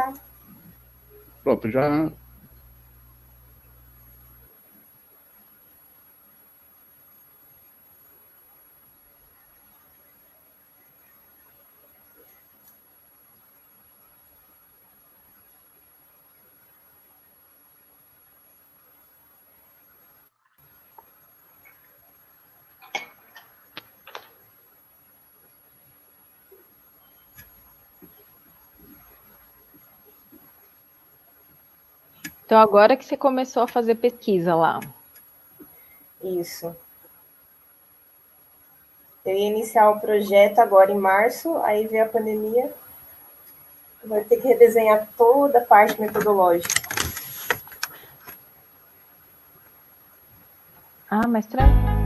Tá. Pronto, já. Então, agora que você começou a fazer pesquisa lá. Isso. Eu ia iniciar o projeto agora em março, aí veio a pandemia. Vai ter que redesenhar toda a parte metodológica. Ah, mas tranquilo.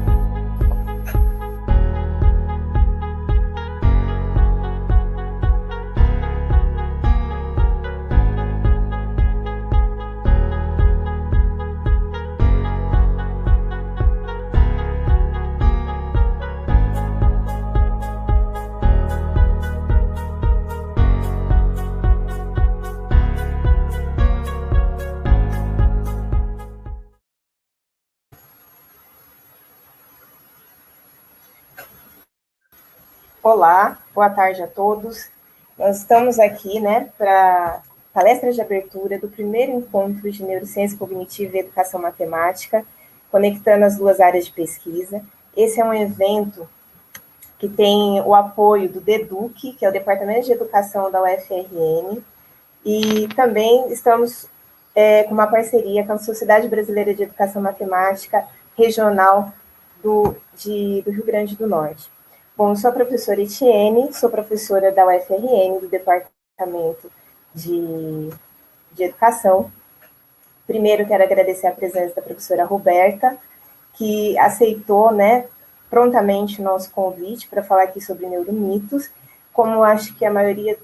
Olá, boa tarde a todos. Nós estamos aqui, né, para palestra de abertura do primeiro encontro de Neurociência Cognitiva e Educação Matemática, conectando as duas áreas de pesquisa. Esse é um evento que tem o apoio do DEDUC, que é o Departamento de Educação da UFRN, e também estamos com uma parceria com a Sociedade Brasileira de Educação Matemática Regional do Rio Grande do Norte. Bom, eu sou a professora Etienne, sou professora da UFRN, do Departamento de Educação. Primeiro, quero agradecer a presença da professora Roberta, que aceitou, né, prontamente o nosso convite para falar aqui sobre neuromitos. Como acho que a maioria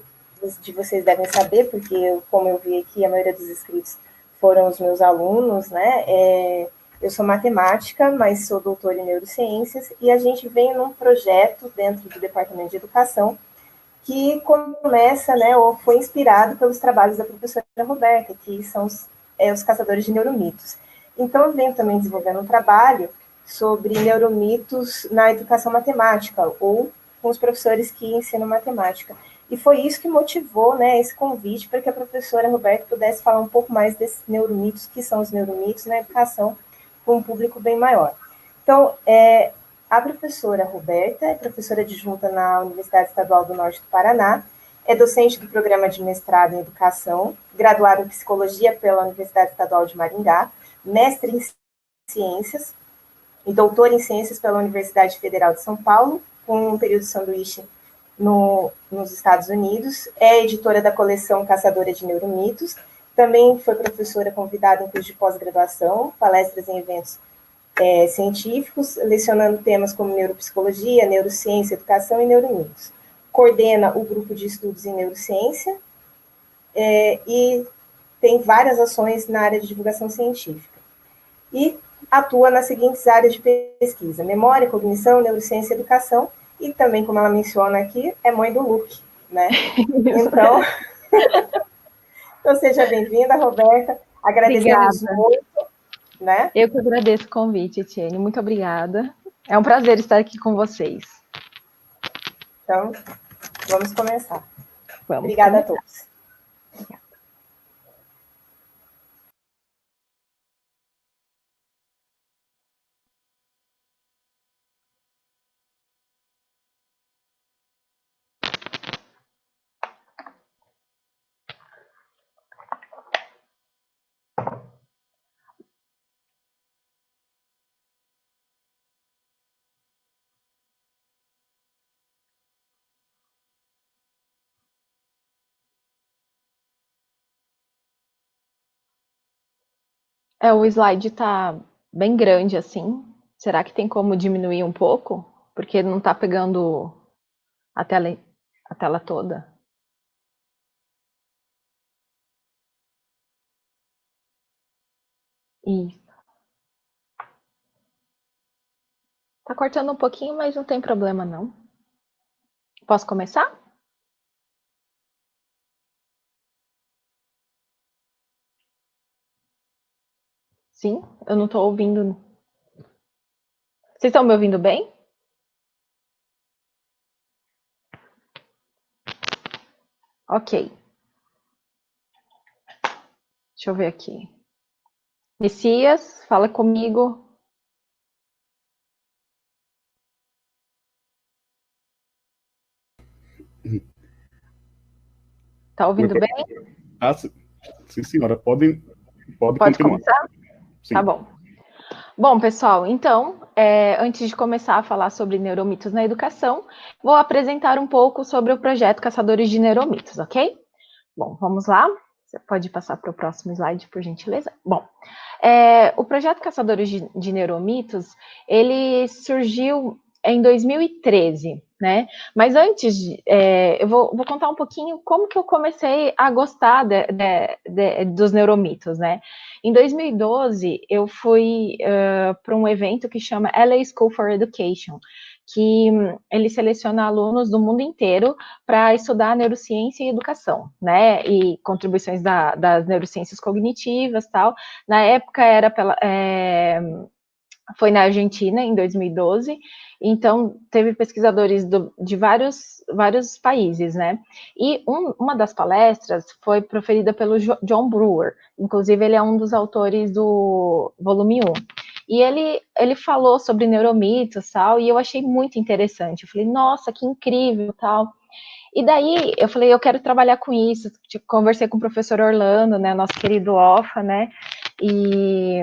de vocês devem saber, porque, como eu vi aqui, a maioria dos inscritos foram os meus alunos, né, eu sou matemática, mas sou doutora em neurociências, e a gente vem num projeto dentro do Departamento de Educação que começa, né, ou foi inspirado pelos trabalhos da professora Roberta, que são os caçadores de neuromitos. Então, eu venho também desenvolvendo um trabalho sobre neuromitos na educação matemática, ou com os professores que ensinam matemática. E foi isso que motivou, né, esse convite para que a professora Roberta pudesse falar um pouco mais desses neuromitos, que são os neuromitos na educação, com um público bem maior. Então, a professora Roberta é professora adjunta na Universidade Estadual do Norte do Paraná, é docente do programa de mestrado em educação, graduada em psicologia pela Universidade Estadual de Maringá, mestre em ciências e doutora em ciências pela Universidade Federal de São Paulo, com um período de sanduíche nos Estados Unidos, é editora da coleção Caçadora de Neuromitos, também foi professora convidada em curso de pós-graduação, palestras em eventos científicos, lecionando temas como neuropsicologia, neurociência, educação e neuromitos. Coordena o grupo de estudos em neurociência e tem várias ações na área de divulgação científica. E atua nas seguintes áreas de pesquisa: memória, cognição, neurociência e educação, e também, como ela menciona aqui, é mãe do Luke, né? Então, então seja bem-vinda, Roberta. Agradecemos muito. Né? Eu que agradeço o convite, Etienne. Muito obrigada. É um prazer estar aqui com vocês. Então, vamos começar. Vamos Obrigada começar. a todos. Obrigada. O slide está bem grande assim. Será que tem como diminuir um pouco? Porque não está pegando a tela toda. Isso. Tá cortando um pouquinho, mas não tem problema não. Posso começar? Sim, eu não estou ouvindo. Vocês estão me ouvindo bem? Ok. Deixa eu ver aqui. Messias, fala comigo. Tá ouvindo bem? Ah, sim, senhora. Pode Pode continuar. começar? Sim. Tá bom. Bom, pessoal, então, antes de começar a falar sobre neuromitos na educação, vou apresentar um pouco sobre o projeto Caçadores de Neuromitos, ok? Bom, vamos lá. Você pode passar para o próximo slide, por gentileza? Bom, o projeto Caçadores de Neuromitos, ele surgiu em 2013, né? Mas antes, eu vou contar um pouquinho como que eu comecei a gostar dos neuromitos, né? Em 2012, eu fui para um evento que chama LA School for Education, que ele seleciona alunos do mundo inteiro para estudar neurociência e educação, né? E contribuições das neurociências cognitivas, tal. Na época foi na Argentina, em 2012, então teve pesquisadores de vários países, né? E uma das palestras foi proferida pelo John Brewer, inclusive ele é um dos autores do volume 1. E ele falou sobre neuromitos, tal, e eu achei muito interessante. Eu falei, nossa, que incrível, tal. E daí eu falei, eu quero trabalhar com isso. Conversei com o professor Orlando, né, nosso querido OFA, né, e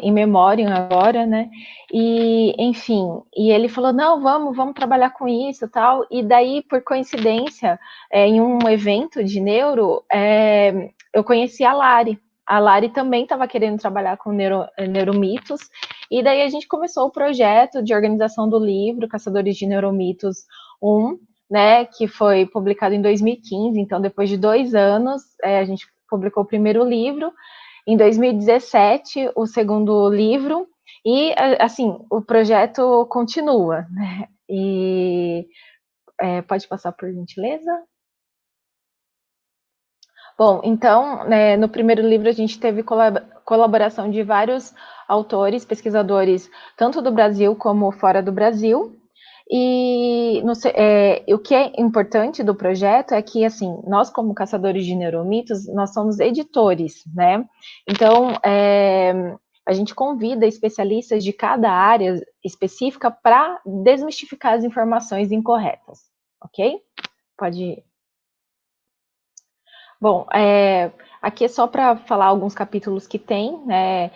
em memória agora, né, e enfim, e ele falou, não, vamos trabalhar com isso, tal, e daí, por coincidência, em um evento de neuro, eu conheci a Lari também estava querendo trabalhar com neuromitos, e daí a gente começou o projeto de organização do livro Caçadores de Neuromitos 1, né, que foi publicado em 2015, então depois de 2 anos, a gente publicou o primeiro livro, em 2017, o segundo livro, e, assim, o projeto continua, né? E pode passar, por gentileza? Bom, então, né, no primeiro livro a gente teve colaboração de vários autores, pesquisadores, tanto do Brasil como fora do Brasil. E o que é importante do projeto é que, assim, nós como caçadores de neuromitos, nós somos editores, né? Então, a gente convida especialistas de cada área específica para desmistificar as informações incorretas, ok? Pode ir. Bom, aqui é só para falar alguns capítulos que tem, né,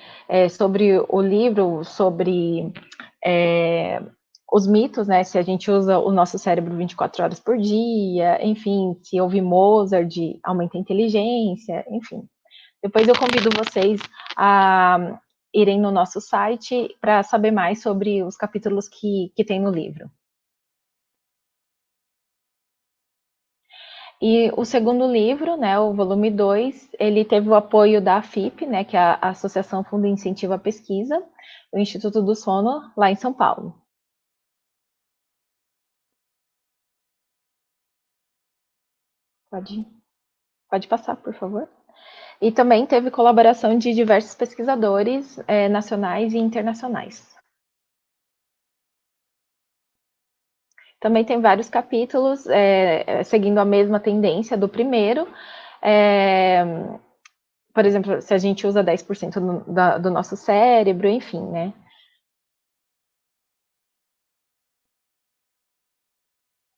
sobre o livro, sobre os mitos, né, se a gente usa o nosso cérebro 24 horas por dia, enfim, se ouvir Mozart aumenta a inteligência, enfim. Depois eu convido vocês a irem no nosso site para saber mais sobre os capítulos que tem no livro. E o segundo livro, né, o volume 2, ele teve o apoio da AFIP, né, que é a Associação Fundo Incentivo à Pesquisa, o Instituto do Sono, lá em São Paulo. Pode passar, por favor. E também teve colaboração de diversos pesquisadores nacionais e internacionais. Também tem vários capítulos seguindo a mesma tendência do primeiro. Por exemplo, se a gente usa 10% do nosso cérebro, enfim, né?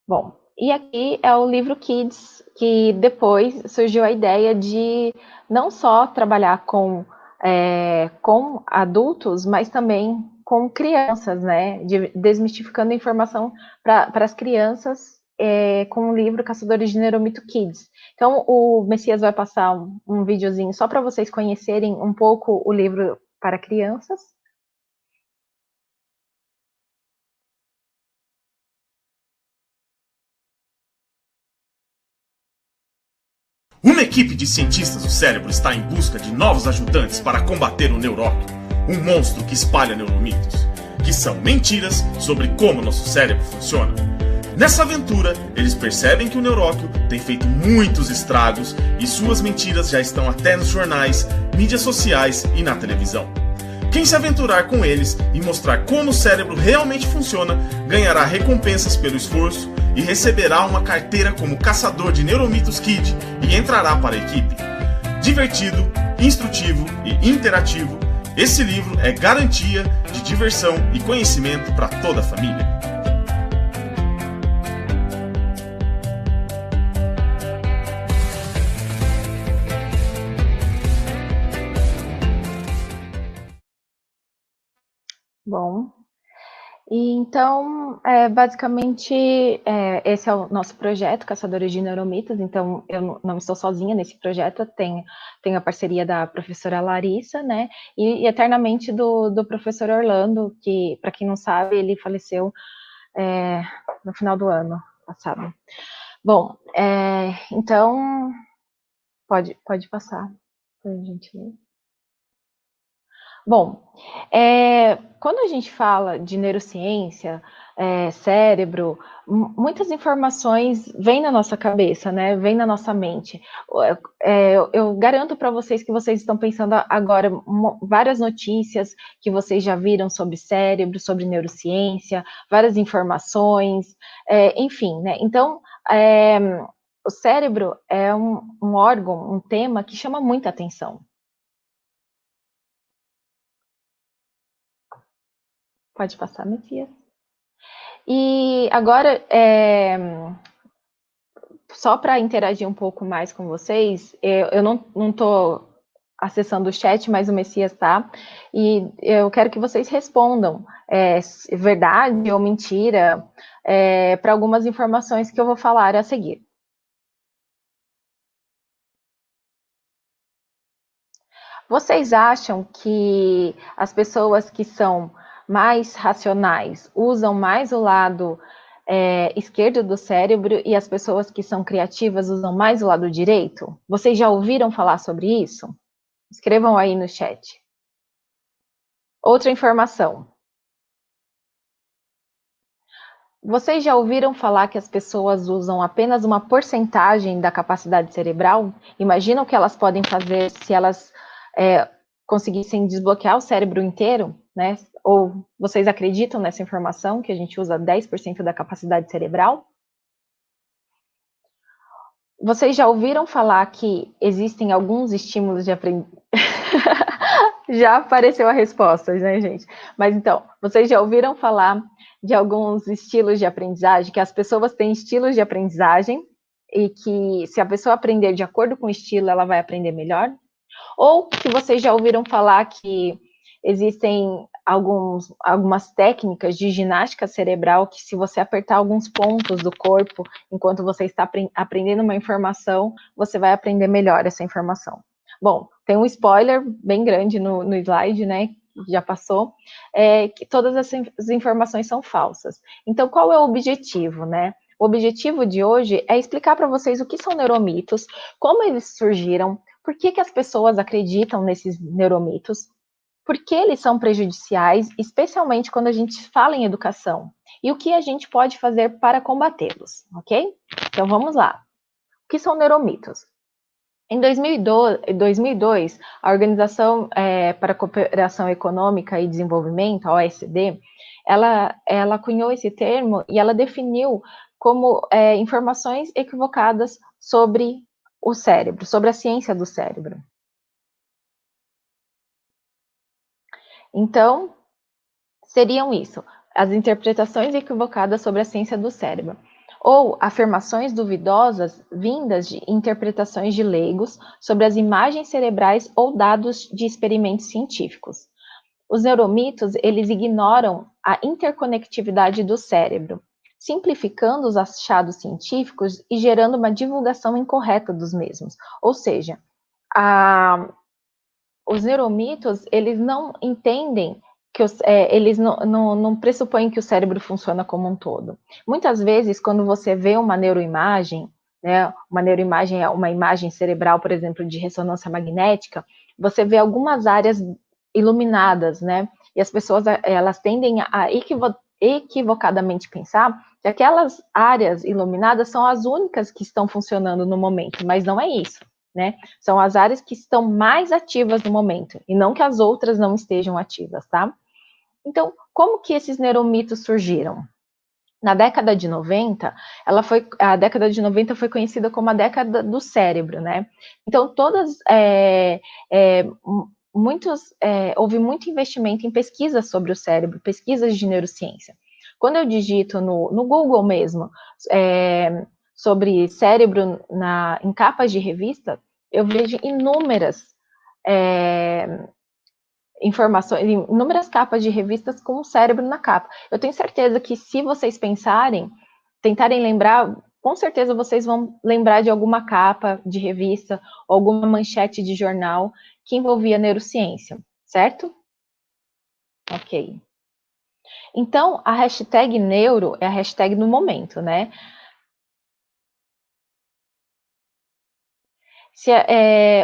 Bom, e aqui é o livro Kids, que depois surgiu a ideia de não só trabalhar com adultos, mas também com crianças, né? Desmistificando a informação para as crianças com o livro Caçadores de Neuromito Kids. Então, o Messias vai passar um videozinho só para vocês conhecerem um pouco o livro para crianças. Uma equipe de cientistas do cérebro está em busca de novos ajudantes para combater o neuróquio, um monstro que espalha neuromitos, que são mentiras sobre como nosso cérebro funciona. Nessa aventura, eles percebem que o Neuróquio tem feito muitos estragos e suas mentiras já estão até nos jornais, mídias sociais e na televisão. Quem se aventurar com eles e mostrar como o cérebro realmente funciona, ganhará recompensas pelo esforço e receberá uma carteira como caçador de Neuromitos Kid e entrará para a equipe. Divertido, instrutivo e interativo, esse livro é garantia de diversão e conhecimento para toda a família. Bom, e então, basicamente, esse é o nosso projeto, Caçadores de Neuromitos. Então, eu não estou sozinha nesse projeto, tenho a parceria da professora Larissa, né, e eternamente do professor Orlando, que, para quem não sabe, ele faleceu no final do ano passado. Bom, então, pode passar, para a gente ver. Bom, quando a gente fala de neurociência, cérebro, muitas informações vêm na nossa cabeça, né? Vêm na nossa mente. Eu garanto para vocês que vocês estão pensando agora várias notícias que vocês já viram sobre cérebro, sobre neurociência, várias informações, enfim, né? Então, o cérebro é um órgão, um tema que chama muita atenção. Pode passar, Messias. E agora, só para interagir um pouco mais com vocês, eu não estou acessando o chat, mas o Messias está, e eu quero que vocês respondam verdade ou mentira para algumas informações que eu vou falar a seguir. Vocês acham que as pessoas que são mais racionais usam mais o lado esquerdo do cérebro e as pessoas que são criativas usam mais o lado direito? Vocês já ouviram falar sobre isso? Escrevam aí no chat. Outra informação. Vocês já ouviram falar que as pessoas usam apenas uma porcentagem da capacidade cerebral? Imaginam o que elas podem fazer se elas conseguissem desbloquear o cérebro inteiro, né? Ou vocês acreditam nessa informação, que a gente usa 10% da capacidade cerebral? Vocês já ouviram falar que existem alguns estímulos de aprendizagem? Já apareceu a resposta, né, gente? Mas então, vocês já ouviram falar de alguns estilos de aprendizagem, que as pessoas têm estilos de aprendizagem e que se a pessoa aprender de acordo com o estilo, ela vai aprender melhor? Ou que vocês já ouviram falar que existem algumas técnicas de ginástica cerebral que, se você apertar alguns pontos do corpo enquanto você está aprendendo uma informação, você vai aprender melhor essa informação. Bom, tem um spoiler bem grande no slide, né, já passou, que todas essas informações são falsas. Então, qual é o objetivo, né? O objetivo de hoje é explicar para vocês o que são neuromitos, como eles surgiram, por que as pessoas acreditam nesses neuromitos, por que eles são prejudiciais, especialmente quando a gente fala em educação, e o que a gente pode fazer para combatê-los, ok? Então, vamos lá. O que são neuromitos? Em 2002, a Organização para a Cooperação Econômica e Desenvolvimento, a OECD, ela cunhou esse termo e ela definiu como informações equivocadas sobre o cérebro, sobre a ciência do cérebro. Então, seriam isso, as interpretações equivocadas sobre a ciência do cérebro, ou afirmações duvidosas vindas de interpretações de leigos sobre as imagens cerebrais ou dados de experimentos científicos. Os neuromitos, eles ignoram a interconectividade do cérebro, simplificando os achados científicos e gerando uma divulgação incorreta dos mesmos. Ou seja, os neuromitos, eles não entendem que eles não pressupõem que o cérebro funciona como um todo. Muitas vezes, quando você vê uma neuroimagem, né, uma neuroimagem é uma imagem cerebral, por exemplo, de ressonância magnética, você vê algumas áreas iluminadas, né, e as pessoas, elas tendem a equivocadamente pensar que aquelas áreas iluminadas são as únicas que estão funcionando no momento, mas não é isso, né? São as áreas que estão mais ativas no momento, e não que as outras não estejam ativas, tá? Então, como que esses neuromitos surgiram? Na década de 90, a década de 90 foi conhecida como a década do cérebro, né? Então, houve muito investimento em pesquisas sobre o cérebro, pesquisas de neurociência. Quando eu digito no Google mesmo sobre cérebro em capas de revista, eu vejo inúmeras informações, inúmeras capas de revistas com o cérebro na capa. Eu tenho certeza que se vocês tentarem lembrar, com certeza vocês vão lembrar de alguma capa de revista, ou alguma manchete de jornal que envolvia neurociência, certo? Ok. Então, a hashtag neuro é a hashtag do momento, né?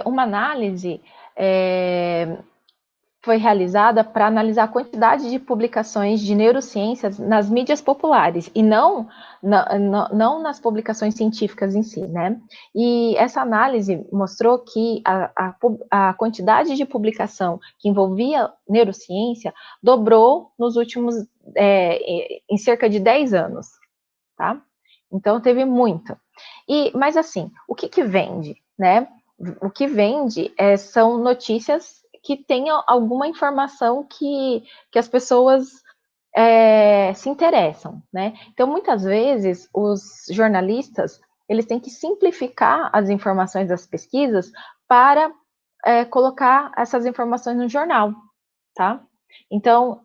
Uma análise foi realizada para analisar a quantidade de publicações de neurociências nas mídias populares, e não nas publicações científicas em si, né? E essa análise mostrou que a quantidade de publicação que envolvia neurociência dobrou nos últimos, em cerca de 10 anos, tá? Então, teve muito. Mas, assim, o que vende, né? O que vende são notícias que tenham alguma informação que as pessoas se interessam, né? Então, muitas vezes, os jornalistas, eles têm que simplificar as informações das pesquisas para colocar essas informações no jornal, tá? Então,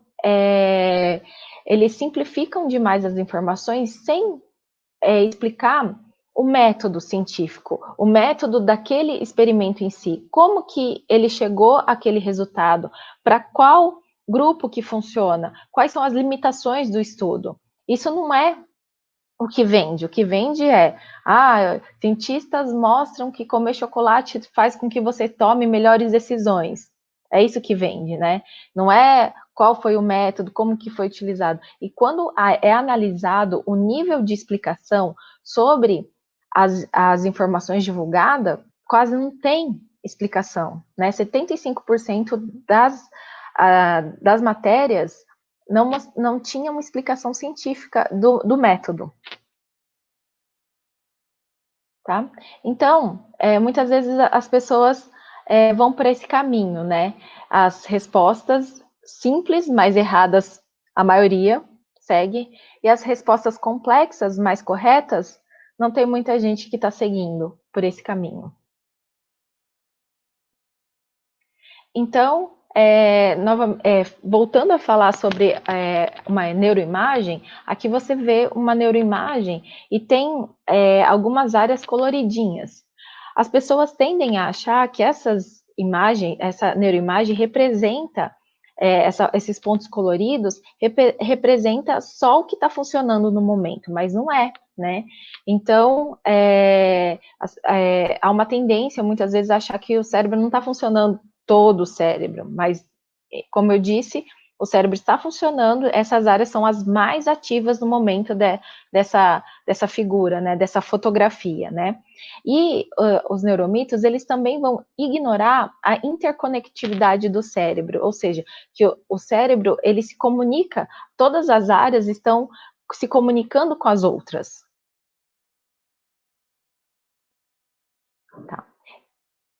eles simplificam demais as informações sem explicar o método científico, o método daquele experimento em si, como que ele chegou àquele resultado, para qual grupo que funciona, quais são as limitações do estudo. Isso não é o que vende cientistas mostram que comer chocolate faz com que você tome melhores decisões. É isso que vende, né? Não é qual foi o método, como que foi utilizado. E quando é analisado o nível de explicação sobre as informações divulgadas, quase não tem explicação, né? 75% das matérias não tinham uma explicação científica do método. Tá? Então, muitas vezes as pessoas vão por esse caminho, né? As respostas simples, mas erradas, a maioria segue, e as respostas complexas, mais corretas, não tem muita gente que está seguindo por esse caminho. Então, voltando a falar sobre uma neuroimagem, aqui você vê uma neuroimagem e tem algumas áreas coloridinhas. As pessoas tendem a achar que essa neuroimagem representa, esses pontos coloridos, representa só o que está funcionando no momento, mas não é, né? Então, há uma tendência, muitas vezes, a achar que o cérebro não está funcionando todo o cérebro, mas, como eu disse, o cérebro está funcionando, essas áreas são as mais ativas no momento dessa figura, né, dessa fotografia, né? E os neuromitos, eles também vão ignorar a interconectividade do cérebro, ou seja, que o cérebro, ele se comunica, todas as áreas estão se comunicando com as outras. Tá.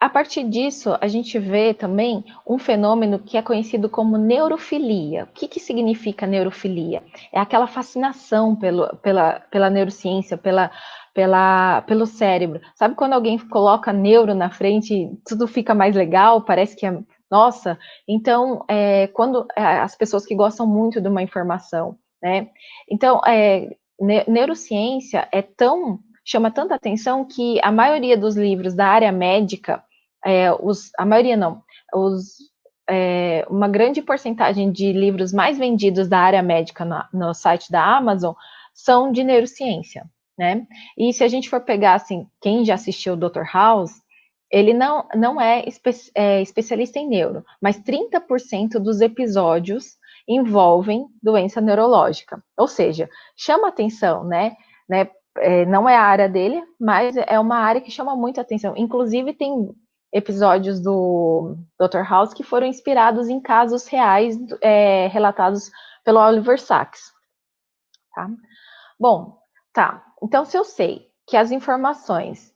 A partir disso, a gente vê também um fenômeno que é conhecido como neurofilia. O que significa neurofilia? É aquela fascinação pela neurociência, pelo cérebro. Sabe quando alguém coloca neuro na frente, tudo fica mais legal, parece que é... Nossa! Então, quando as pessoas que gostam muito de uma informação, né? Então, neurociência chama tanta atenção que a maioria dos livros da área médica, uma grande porcentagem de livros mais vendidos da área médica no site da Amazon são de neurociência, né? E se a gente for pegar, assim, quem já assistiu o Dr. House, ele não é especialista em neuro, mas 30% dos episódios envolvem doença neurológica. Ou seja, chama atenção, né? Não é a área dele, mas é uma área que chama muita atenção. Inclusive, tem episódios do Dr. House que foram inspirados em casos reais relatados pelo Oliver Sacks. Tá? Bom, tá. Então, se eu sei que as informações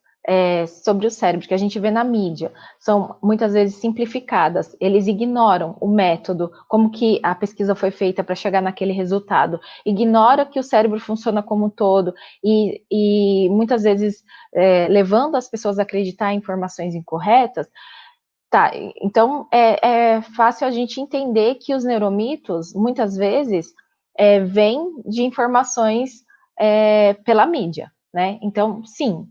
sobre o cérebro que a gente vê na mídia são muitas vezes simplificadas, eles ignoram o método, como que a pesquisa foi feita para chegar naquele resultado, ignora que o cérebro funciona como um todo e muitas vezes levando as pessoas a acreditar em informações incorretas. Tá, então é fácil a gente entender que os neuromitos, muitas vezes, vêm de informações pela mídia, né? Então, sim,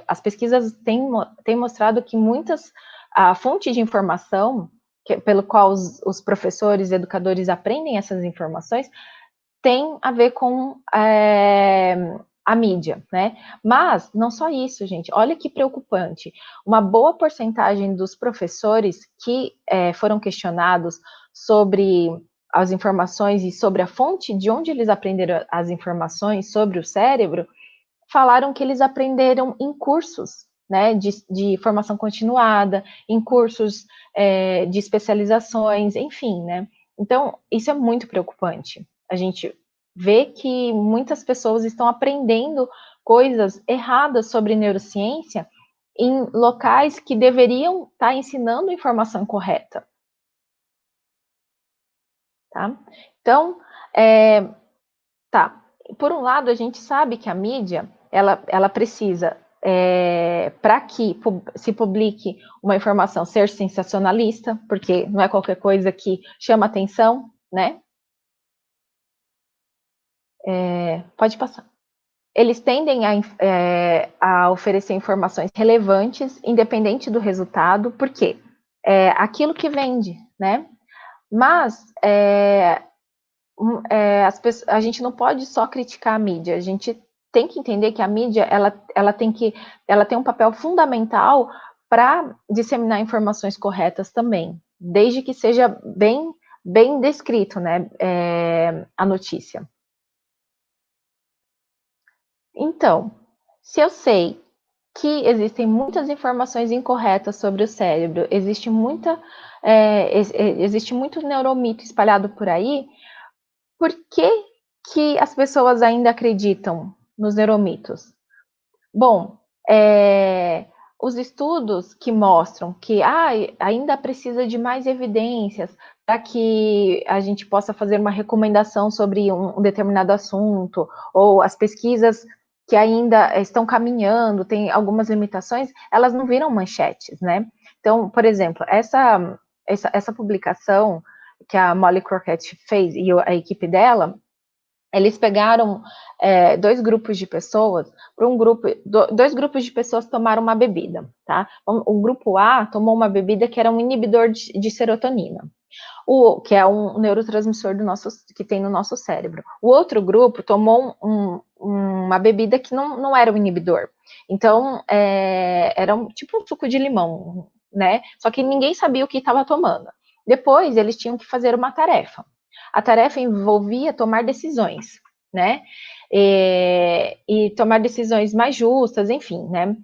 as pesquisas têm mostrado que a fonte de informação pelo qual os professores e educadores aprendem essas informações tem a ver com a mídia, né? Mas não só isso, gente. Olha que preocupante. Uma boa porcentagem dos professores que foram questionados sobre as informações e sobre a fonte de onde eles aprenderam as informações sobre o cérebro, falaram que eles aprenderam em cursos, né, de formação continuada, em cursos de especializações, enfim, né? Então, isso é muito preocupante. A gente vê que muitas pessoas estão aprendendo coisas erradas sobre neurociência em locais que deveriam estar ensinando informação correta. Tá? Então, por um lado, a gente sabe que a mídia, ela precisa, para que se publique uma informação, ser sensacionalista, porque não é qualquer coisa que chama atenção, né? Pode passar. Eles tendem a oferecer informações relevantes, independente do resultado, porque aquilo que vende, né? Mas a gente não pode só criticar a mídia, a gente tem que entender que a mídia ela tem um papel fundamental para disseminar informações corretas também, desde que seja bem descrito, né, a notícia. Então, se eu sei que existem muitas informações incorretas sobre o cérebro, existe muito neuromito espalhado por aí, por que as pessoas ainda acreditam nos neuromitos? Bom, os estudos que mostram que ainda precisa de mais evidências para que a gente possa fazer uma recomendação sobre um determinado assunto, ou as pesquisas que ainda estão caminhando, tem algumas limitações, elas não viram manchetes, né? Então, por exemplo, essa publicação que a Molly Crockett fez e a equipe dela, eles pegaram dois grupos de pessoas, dois grupos de pessoas tomaram uma bebida, tá? O grupo A tomou uma bebida que era um inibidor de serotonina, que é um neurotransmissor que tem no nosso cérebro. O outro grupo tomou uma bebida que não era um inibidor. Então, era tipo um suco de limão, né? Só que ninguém sabia o que estava tomando. Depois, eles tinham que fazer uma tarefa. A tarefa envolvia tomar decisões, né? E tomar decisões mais justas, enfim, né?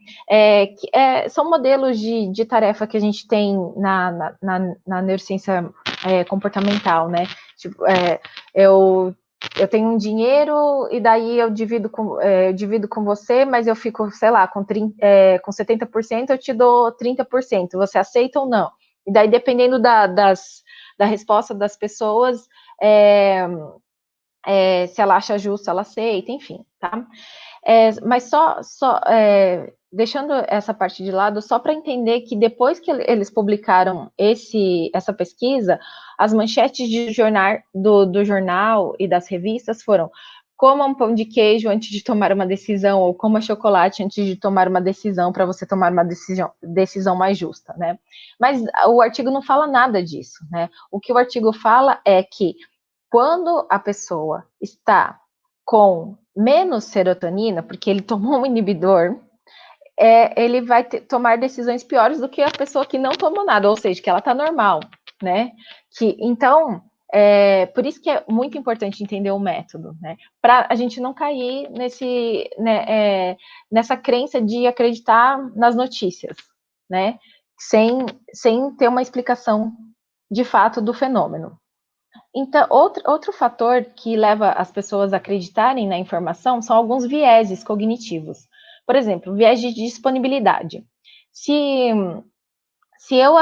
São modelos de tarefa que a gente tem na neurociência comportamental, né? Tipo, eu tenho um dinheiro e daí eu divido com você, mas eu fico, sei lá, com 70%, eu te dou 30%. Você aceita ou não? E daí, dependendo da resposta das pessoas, se ela acha justo, ela aceita, enfim, tá? Mas só deixando essa parte de lado, só para entender que depois que eles publicaram essa pesquisa, as manchetes do jornal e das revistas foram: coma um pão de queijo antes de tomar uma decisão, ou coma chocolate antes de tomar uma decisão, para você tomar uma decisão mais justa, né? Mas o artigo não fala nada disso, né? O que o artigo fala é que quando a pessoa está com menos serotonina, porque ele tomou um inibidor, ele vai tomar decisões piores do que a pessoa que não tomou nada, ou seja, que ela está normal, né? Então, Por isso que é muito importante entender o método, né? Para a gente não cair nessa crença de acreditar nas notícias, né? Sem ter uma explicação de fato do fenômeno. Então, outro fator que leva as pessoas a acreditarem na informação são alguns vieses cognitivos. Por exemplo, viés de disponibilidade. Se eu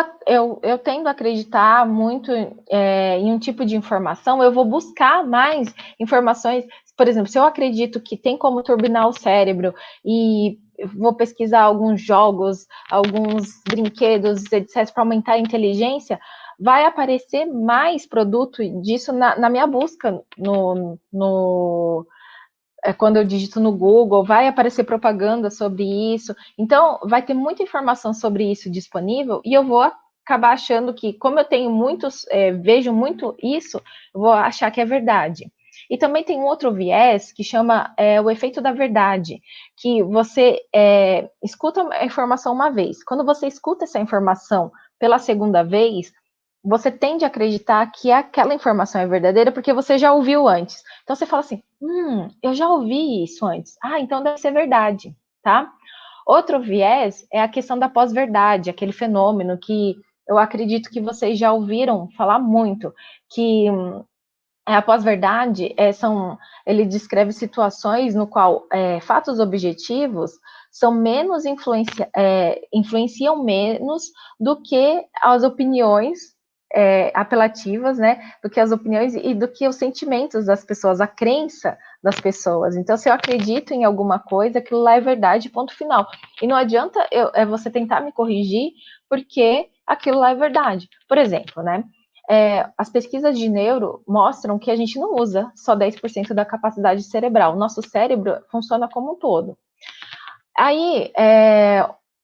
tendo a acreditar muito em um tipo de informação, eu vou buscar mais informações. Por exemplo, se eu acredito que tem como turbinar o cérebro e vou pesquisar alguns jogos, alguns brinquedos, etc., para aumentar a inteligência, vai aparecer mais produto disso na minha busca quando eu digito no Google, vai aparecer propaganda sobre isso. Então, vai ter muita informação sobre isso disponível e eu vou acabar achando que, como eu tenho vejo muito isso, eu vou achar que é verdade. E também tem um outro viés que chama o efeito da verdade, que você escuta a informação uma vez. Quando você escuta essa informação pela segunda vez, você tende a acreditar que aquela informação é verdadeira porque você já ouviu antes. Então você fala assim, eu já ouvi isso antes. Então deve ser verdade, tá? Outro viés é a questão da pós-verdade, aquele fenômeno que eu acredito que vocês já ouviram falar muito, que a pós-verdade ele descreve situações no qual fatos objetivos são menos influenciam menos do que as opiniões apelativas, né, do que as opiniões e do que os sentimentos das pessoas, a crença das pessoas. Então, se eu acredito em alguma coisa, aquilo lá é verdade, ponto final. E não adianta você tentar me corrigir, porque aquilo lá é verdade. Por exemplo, né, as pesquisas de neuro mostram que a gente não usa só 10% da capacidade cerebral. O nosso cérebro funciona como um todo. Aí,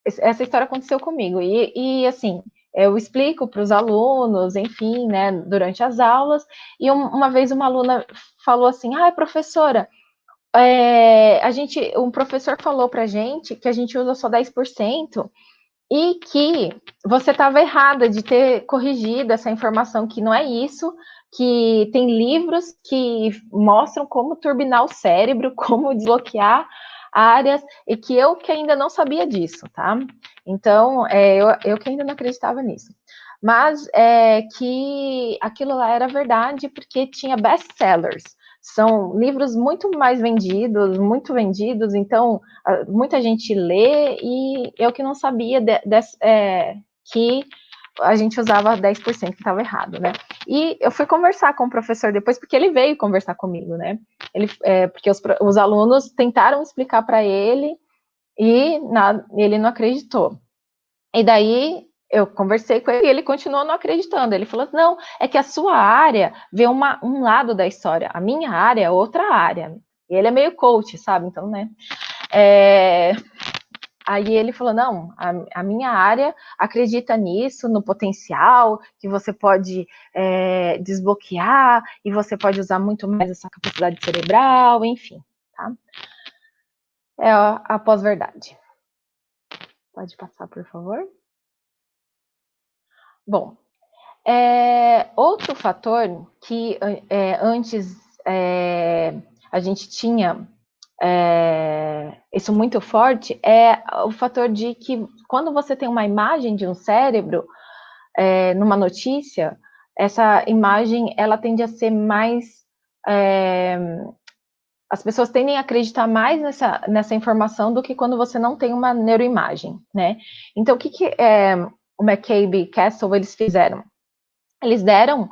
essa história aconteceu comigo. E assim, eu explico para os alunos, enfim, né, durante as aulas, e uma vez uma aluna falou assim, professora, um professor falou para a gente que a gente usa só 10%, e que você estava errada de ter corrigido essa informação, que não é isso, que tem livros que mostram como turbinar o cérebro, como desbloquear áreas, e que eu que ainda não sabia disso, tá? Então, eu que ainda não acreditava nisso. Mas que aquilo lá era verdade, porque tinha best-sellers. São livros muito muito vendidos, então muita gente lê, e eu que não sabia que a gente usava 10%, que estava errado, né? E eu fui conversar com o professor depois, porque ele veio conversar comigo, né? Porque os alunos tentaram explicar para ele e ele não acreditou. E daí eu conversei com ele e ele continuou não acreditando. Ele falou, não, é que a sua área vê um lado da história, a minha área é outra área. E ele é meio coach, sabe? Então, né? Aí ele falou, não, a minha área acredita nisso, no potencial, que você pode desbloquear, e você pode usar muito mais essa capacidade cerebral, enfim, tá? É a pós-verdade. Pode passar, por favor? Bom, outro fator que antes a gente tinha isso muito forte é o fator de que quando você tem uma imagem de um cérebro numa notícia, essa imagem ela tende a ser mais as pessoas tendem a acreditar mais nessa informação do que quando você não tem uma neuroimagem, né? Então, o que o McCabe e Castle eles fizeram? Eles deram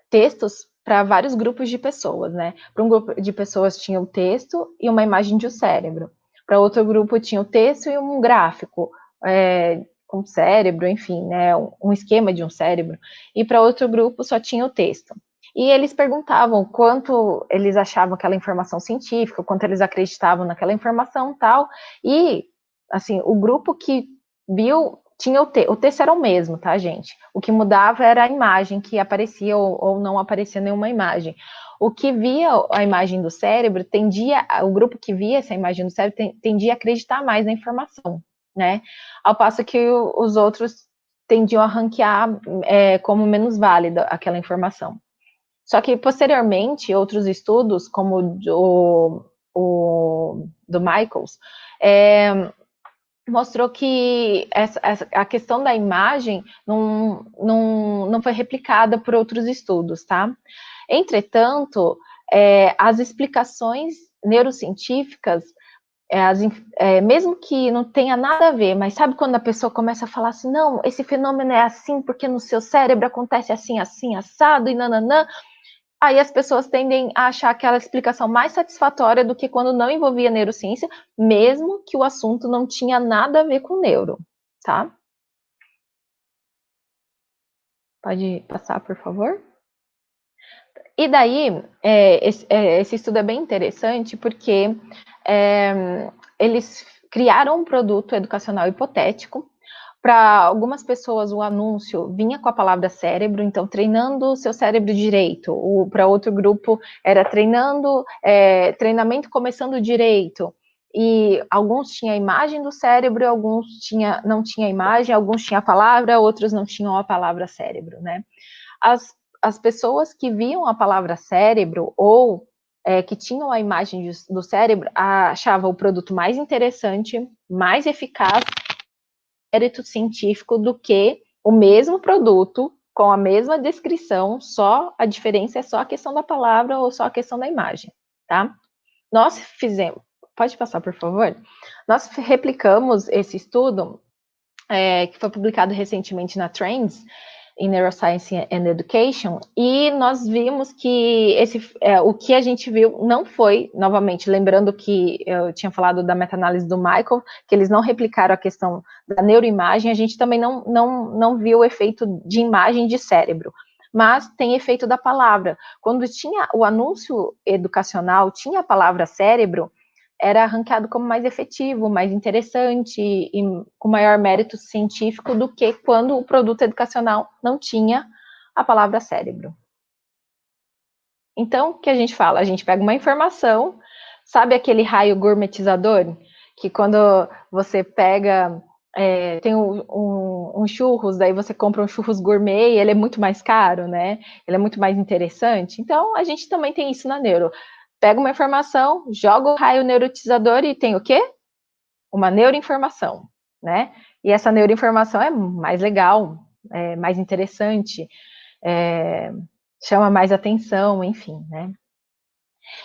textos para vários grupos de pessoas, né? Para um grupo de pessoas tinha o texto e uma imagem de um cérebro. Para outro grupo tinha o texto e um gráfico com cérebro, enfim, né? Um esquema de um cérebro. E para outro grupo só tinha o texto. E eles perguntavam quanto eles achavam aquela informação científica, quanto eles acreditavam naquela informação e tal. E, assim, o grupo que viu tinha o texto era o mesmo, tá, gente? O que mudava era a imagem que aparecia ou não aparecia nenhuma imagem. O que via a imagem do cérebro o grupo que via essa imagem do cérebro tendia a acreditar mais na informação, né? Ao passo que os outros tendiam a ranquear como menos válida aquela informação. Só que, posteriormente, outros estudos, como o do Michaels, mostrou que a questão da imagem não foi replicada por outros estudos, tá? Entretanto, as explicações neurocientíficas, mesmo que não tenha nada a ver, mas sabe quando a pessoa começa a falar assim, não, esse fenômeno é assim porque no seu cérebro acontece assim, assim, assado e nananã, aí as pessoas tendem a achar aquela explicação mais satisfatória do que quando não envolvia neurociência, mesmo que o assunto não tinha nada a ver com neuro, tá? Pode passar, por favor? E daí, esse estudo é bem interessante porque eles criaram um produto educacional hipotético. Para algumas pessoas, o anúncio vinha com a palavra cérebro, então treinando o seu cérebro direito. Para outro grupo, era treinamento começando direito. E alguns tinham a imagem do cérebro, alguns não tinha imagem, alguns tinham a palavra, outros não tinham a palavra cérebro, né? As pessoas que viam a palavra cérebro ou que tinham a imagem do cérebro achavam o produto mais interessante, mais eficaz, mérito científico do que o mesmo produto com a mesma descrição, só a diferença é só a questão da palavra ou só a questão da imagem, tá? Nós fizemos, pode passar, por favor? Nós replicamos esse estudo, que foi publicado recentemente na Trends, em Neuroscience and Education, e nós vimos que o que a gente viu não foi, novamente, lembrando que eu tinha falado da meta-análise do Michael, que eles não replicaram a questão da neuroimagem, a gente também não viu o efeito de imagem de cérebro, mas tem efeito da palavra. Quando tinha o anúncio educacional, tinha a palavra cérebro, era ranqueado como mais efetivo, mais interessante e com maior mérito científico do que quando o produto educacional não tinha a palavra cérebro. Então, o que a gente fala? A gente pega uma informação, sabe aquele raio gourmetizador? Que quando você pega, tem um churros, daí você compra um churros gourmet e ele é muito mais caro, né? Ele é muito mais interessante. Então, a gente também tem isso na neuro. Pega uma informação, joga o raio neurotizador e tem o quê? Uma neuroinformação, né? E essa neuroinformação é mais legal, mais interessante, chama mais atenção, enfim, né?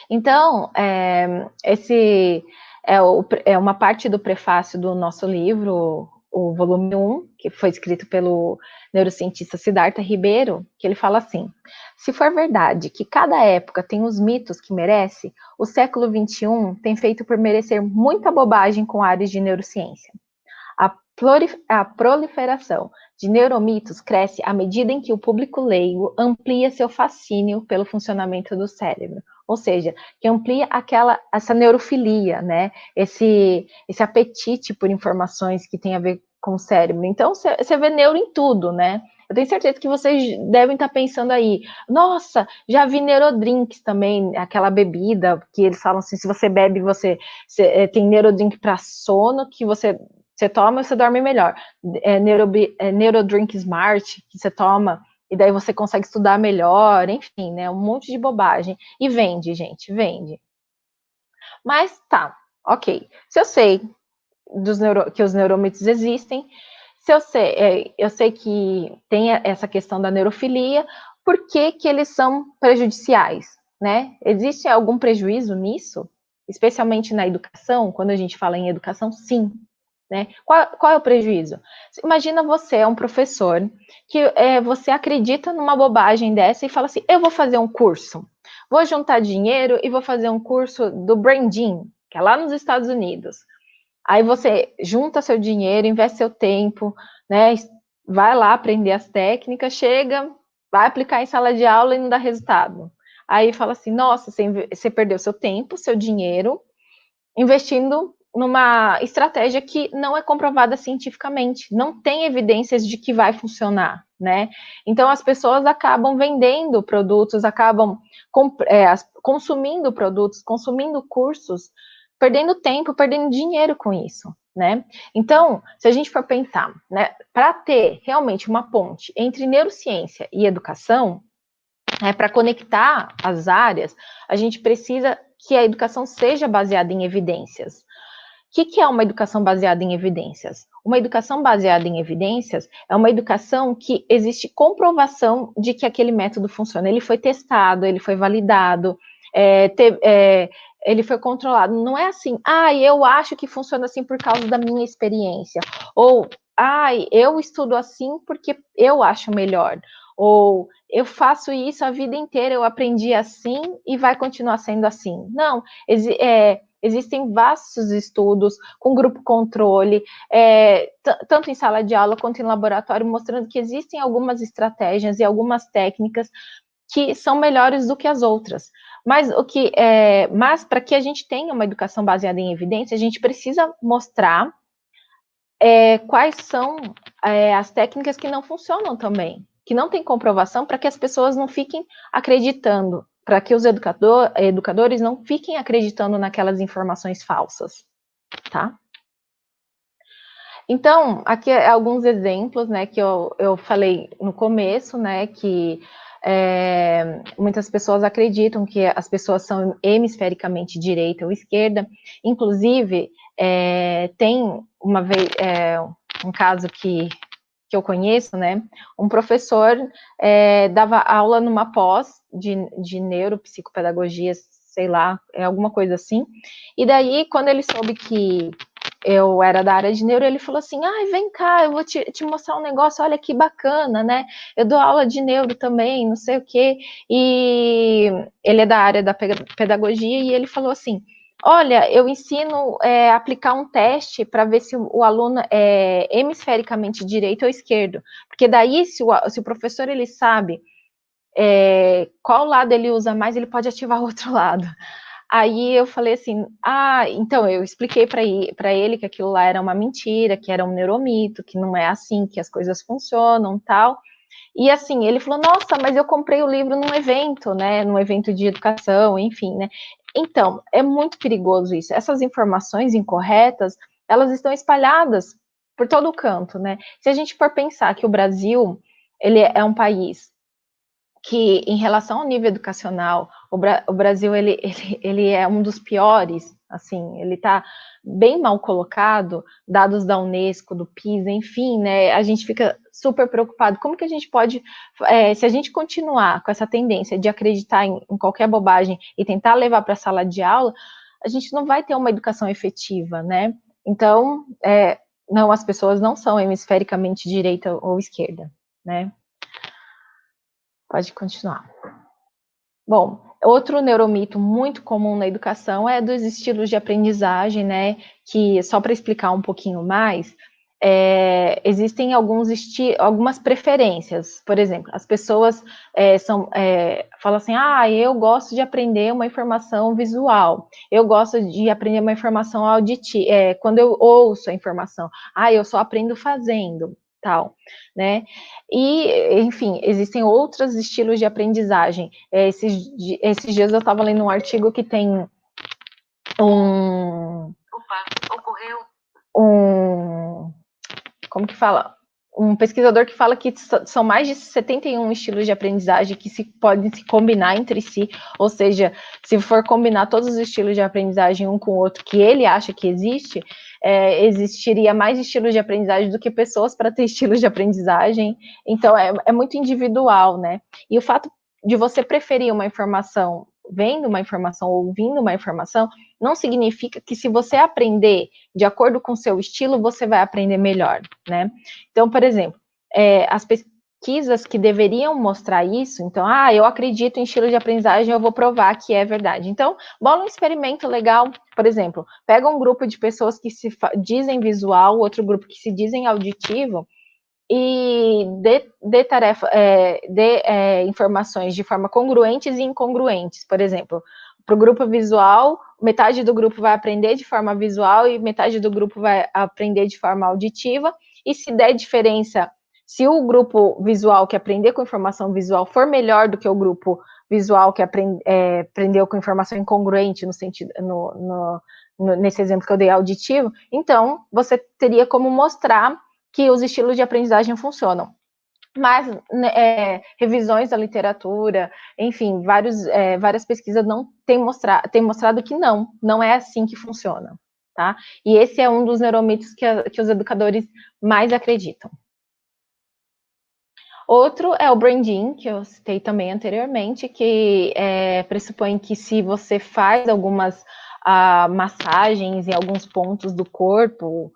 Então, esse é uma parte do prefácio do nosso livro, o volume 1, que foi escrito pelo neurocientista Siddhartha Ribeiro, que ele fala assim: se for verdade que cada época tem os mitos que merece, o século XXI tem feito por merecer muita bobagem com áreas de neurociência. A proliferação de neuromitos cresce à medida em que o público leigo amplia seu fascínio pelo funcionamento do cérebro. Ou seja, que amplia essa neurofilia, né? Esse apetite por informações que tem a ver com o cérebro. Então, você vê neuro em tudo, né? Eu tenho certeza que vocês devem estar pensando aí, nossa, já vi neurodrinks também, aquela bebida que eles falam assim, se você bebe, você tem neurodrink para sono, que você toma e você dorme melhor. Neurodrink Smart, que você toma e daí você consegue estudar melhor, enfim, né, um monte de bobagem. E vende, gente, vende. Mas tá, ok. Se eu sei que os neuromitos existem, se eu sei que tem essa questão da neurofilia, por que eles são prejudiciais, né? Existe algum prejuízo nisso? Especialmente na educação, quando a gente fala em educação, sim. Né? Qual é o prejuízo? Imagina você é um professor que você acredita numa bobagem dessa e fala assim, eu vou fazer um curso, vou juntar dinheiro e vou fazer um curso do Branding, que é lá nos Estados Unidos. Aí você junta seu dinheiro, investe seu tempo, né? Vai lá aprender as técnicas, chega, vai aplicar em sala de aula e não dá resultado. Aí fala assim, nossa, você perdeu seu tempo, seu dinheiro, investindo numa estratégia que não é comprovada cientificamente, não tem evidências de que vai funcionar, né? Então, as pessoas acabam vendendo produtos, acabam consumindo produtos, consumindo cursos, perdendo tempo, perdendo dinheiro com isso, né? Então, se a gente for pensar, né, para ter realmente uma ponte entre neurociência e educação, para conectar as áreas, a gente precisa que a educação seja baseada em evidências. O que é uma educação baseada em evidências? Uma educação baseada em evidências é uma educação que existe comprovação de que aquele método funciona. Ele foi testado, ele foi validado, ele foi controlado. Não é assim, eu acho que funciona assim por causa da minha experiência. Ou, eu estudo assim porque eu acho melhor. Ou, eu faço isso a vida inteira, eu aprendi assim e vai continuar sendo assim. Não, existem vastos estudos com grupo controle, tanto em sala de aula quanto em laboratório, mostrando que existem algumas estratégias e algumas técnicas que são melhores do que as outras. Mas para que a gente tenha uma educação baseada em evidência, a gente precisa mostrar quais são as técnicas que não funcionam também, que não tem comprovação, para que as pessoas não fiquem acreditando, para que os educadores não fiquem acreditando naquelas informações falsas, tá? Então, aqui alguns exemplos, né, que eu falei no começo, né, que muitas pessoas acreditam que as pessoas são hemisfericamente direita ou esquerda. Inclusive, tem uma vez um caso que eu conheço, né, um professor dava aula numa pós de neuropsicopedagogia, sei lá, alguma coisa assim, e daí, quando ele soube que eu era da área de neuro, ele falou assim, vem cá, eu vou te mostrar um negócio, olha que bacana, né, eu dou aula de neuro também, não sei o quê, e ele é da área da pedagogia, e ele falou assim, olha, eu ensino a aplicar um teste para ver se o aluno é hemisfericamente direito ou esquerdo, porque daí, se o professor ele sabe qual lado ele usa mais, ele pode ativar o outro lado. Aí eu falei assim, então eu expliquei para ele que aquilo lá era uma mentira, que era um neuromito, que não é assim que as coisas funcionam, tal. E assim, ele falou, nossa, mas eu comprei o livro num evento, né, num evento de educação, enfim, né. Então, é muito perigoso isso. Essas informações incorretas, elas estão espalhadas por todo o canto, né. Se a gente for pensar que o Brasil, ele é um país que, em relação ao nível educacional, o Brasil, ele é um dos piores, assim, ele está bem mal colocado, dados da Unesco, do PISA, enfim, né, a gente fica super preocupado, como que a gente pode, se a gente continuar com essa tendência de acreditar em qualquer bobagem e tentar levar para a sala de aula, a gente não vai ter uma educação efetiva, né, então, não, as pessoas não são hemisfericamente direita ou esquerda, né. Pode continuar. Bom, outro neuromito muito comum na educação é dos estilos de aprendizagem, né, que, só para explicar um pouquinho mais, existem algumas preferências. Por exemplo, as pessoas falam assim, eu gosto de aprender uma informação visual, eu gosto de aprender uma informação auditiva, quando eu ouço a informação, eu só aprendo fazendo, tal, né, e, enfim, existem outros estilos de aprendizagem. Esses dias eu estava lendo um artigo que tem como que fala? Um pesquisador que fala que são mais de 71 estilos de aprendizagem que podem se combinar entre si, ou seja, se for combinar todos os estilos de aprendizagem um com o outro que ele acha que existe, existiria mais estilos de aprendizagem do que pessoas para ter estilos de aprendizagem, então é muito individual, né? E o fato de você preferir uma informação vendo uma informação, ouvindo uma informação, não significa que se você aprender de acordo com o seu estilo, você vai aprender melhor, né? Então, por exemplo, as pesquisas que deveriam mostrar isso, então, eu acredito em estilo de aprendizagem, eu vou provar que é verdade. Então, bola um experimento legal, por exemplo, pega um grupo de pessoas que se dizem visual, outro grupo que se dizem auditivo, e dê informações de forma congruentes e incongruentes. Por exemplo, para o grupo visual, metade do grupo vai aprender de forma visual e metade do grupo vai aprender de forma auditiva, e se der diferença, se o grupo visual que aprender com informação visual for melhor do que o grupo visual que aprendeu com informação incongruente, no sentido, nesse exemplo que eu dei auditivo, então você teria como mostrar que os estilos de aprendizagem funcionam. mas revisões da literatura, enfim, várias pesquisas não têm mostrado que não é assim que funciona, tá? E esse é um dos neuromitos que os educadores mais acreditam. Outro é o branding, que eu citei também anteriormente, que pressupõe que se você faz algumas massagens em alguns pontos do corpo,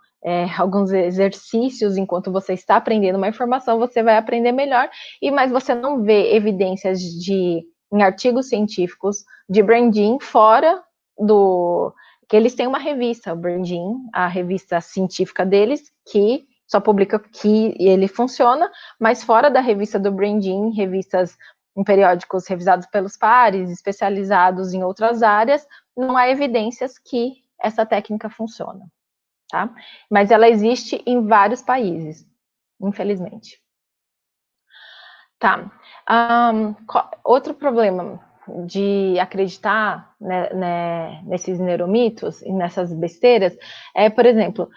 alguns exercícios enquanto você está aprendendo uma informação, você vai aprender melhor, mas você não vê evidências em artigos científicos de branding fora que eles têm uma revista, o branding, a revista científica deles, que só publica que ele funciona, mas fora da revista do branding, revistas em periódicos revisados pelos pares, especializados em outras áreas, não há evidências que essa técnica funciona, tá? Mas ela existe em vários países, infelizmente. Tá. Outro problema de acreditar nesses neuromitos e nessas besteiras por exemplo,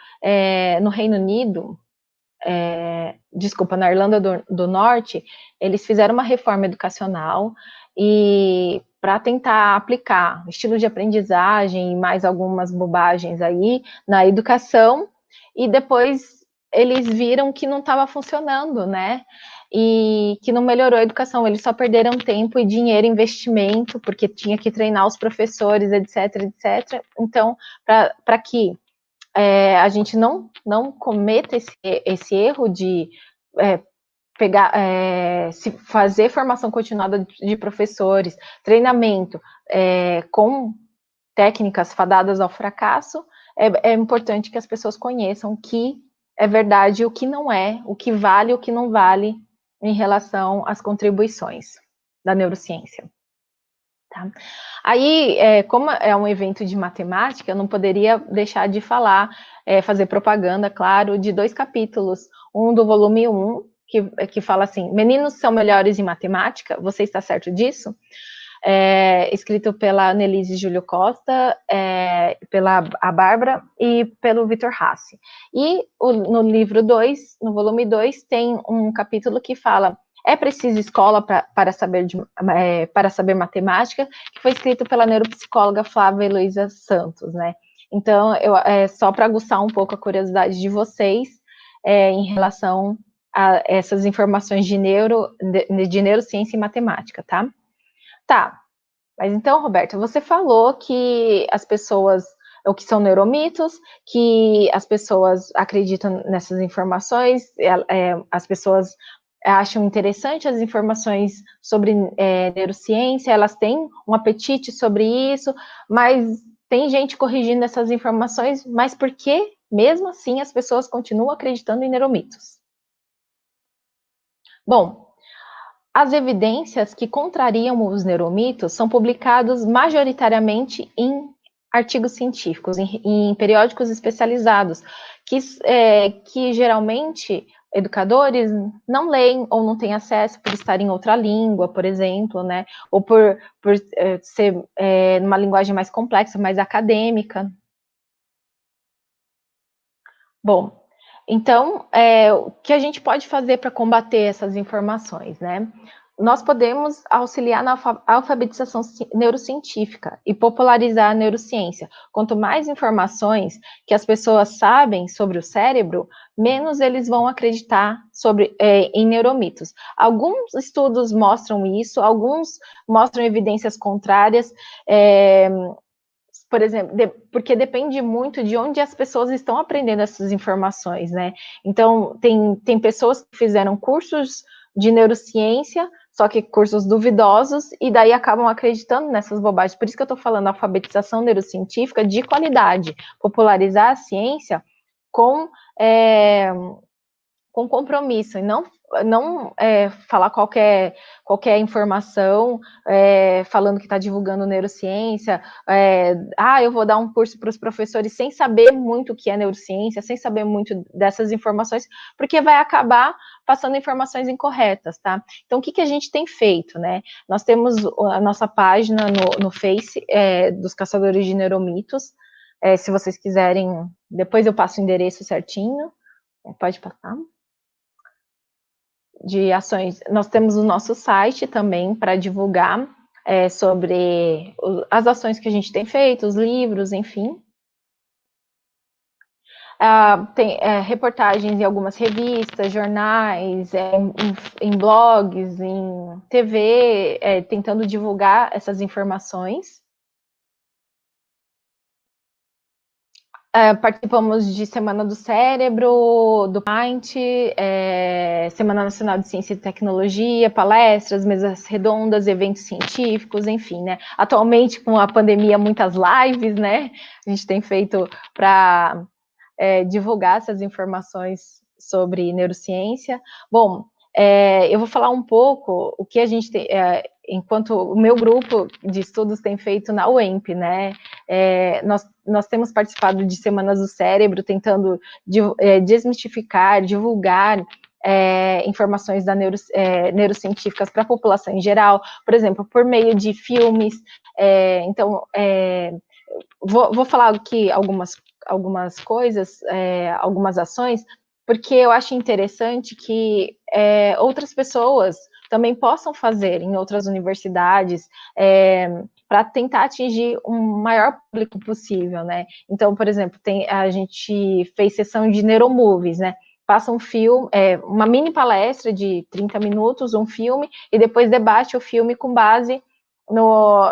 no Reino Unido, na Irlanda do Norte, eles fizeram uma reforma educacional e para tentar aplicar estilo de aprendizagem e mais algumas bobagens aí na educação, e depois eles viram que não estava funcionando, né? E que não melhorou a educação, eles só perderam tempo e dinheiro, investimento, porque tinha que treinar os professores, etc, etc. Então, para que a gente não cometa esse erro de fazer formação continuada de professores, treinamento com técnicas fadadas ao fracasso, é importante que as pessoas conheçam que é verdade o que não é, o que vale e o que não vale em relação às contribuições da neurociência. Tá? Aí, como é um evento de matemática, eu não poderia deixar de fazer propaganda, claro, de 2 capítulos. Um do volume 1, que fala assim: meninos são melhores em matemática, você está certo disso? Escrito pela Annelise Júlio Costa, pela a Bárbara e pelo Vitor Hassi. E no livro 2, no volume 2, tem um capítulo que fala: é preciso escola para saber matemática, que foi escrito pela neuropsicóloga Flávia Heloísa Santos, né? Então, só para aguçar um pouco a curiosidade de vocês em relação a essas informações de neurociência e matemática, tá? Tá, mas então, Roberta, você falou que as pessoas, o que são neuromitos, que as pessoas acreditam nessas informações, as pessoas acham interessante as informações sobre neurociência, elas têm um apetite sobre isso, mas tem gente corrigindo essas informações, mas por que, mesmo assim, as pessoas continuam acreditando em neuromitos? Bom, as evidências que contrariam os neuromitos são publicadas majoritariamente em artigos científicos, em periódicos especializados, que geralmente educadores não leem ou não têm acesso por estar em outra língua, por exemplo, né? Ou por ser numa linguagem mais complexa, mais acadêmica. Bom, então, o que a gente pode fazer para combater essas informações, né? Nós podemos auxiliar na alfabetização neurocientífica e popularizar a neurociência. Quanto mais informações que as pessoas sabem sobre o cérebro, menos eles vão acreditar em neuromitos. Alguns estudos mostram isso, alguns mostram evidências contrárias, por exemplo, porque depende muito de onde as pessoas estão aprendendo essas informações, né? Então, tem pessoas que fizeram cursos de neurociência, só que cursos duvidosos, e daí acabam acreditando nessas bobagens. Por isso que eu estou falando alfabetização neurocientífica de qualidade, popularizar a ciência com compromisso, e não falar qualquer informação, falando que está divulgando neurociência, eu vou dar um curso para os professores sem saber muito o que é neurociência, sem saber muito dessas informações, porque vai acabar passando informações incorretas, tá? Então, o que a gente tem feito, né? Nós temos a nossa página no Face, dos Caçadores de Neuromitos, se vocês quiserem, depois eu passo o endereço certinho, pode passar. de ações. Nós temos o nosso site também para divulgar sobre as ações que a gente tem feito, os livros, enfim. Tem reportagens em algumas revistas, jornais, em blogs, em TV, tentando divulgar essas informações. Participamos de Semana do Cérebro, do Mind, Semana Nacional de Ciência e Tecnologia, palestras, mesas redondas, eventos científicos, enfim, né? Atualmente, com a pandemia, muitas lives, né? A gente tem feito para divulgar essas informações sobre neurociência. Bom, eu vou falar um pouco o que a gente tem, enquanto o meu grupo de estudos tem feito na UEMP, né? Nós temos participado de Semanas do Cérebro, tentando desmistificar, divulgar informações neurocientíficas para a população em geral, por exemplo, por meio de filmes. Então, vou falar aqui algumas coisas, algumas ações, porque eu acho interessante que outras pessoas também possam fazer em outras universidades, para tentar atingir um maior público possível, né? Então, por exemplo, a gente fez sessão de neuromovies, né? Passa um filme, uma mini palestra de 30 minutos, um filme, e depois debate o filme com base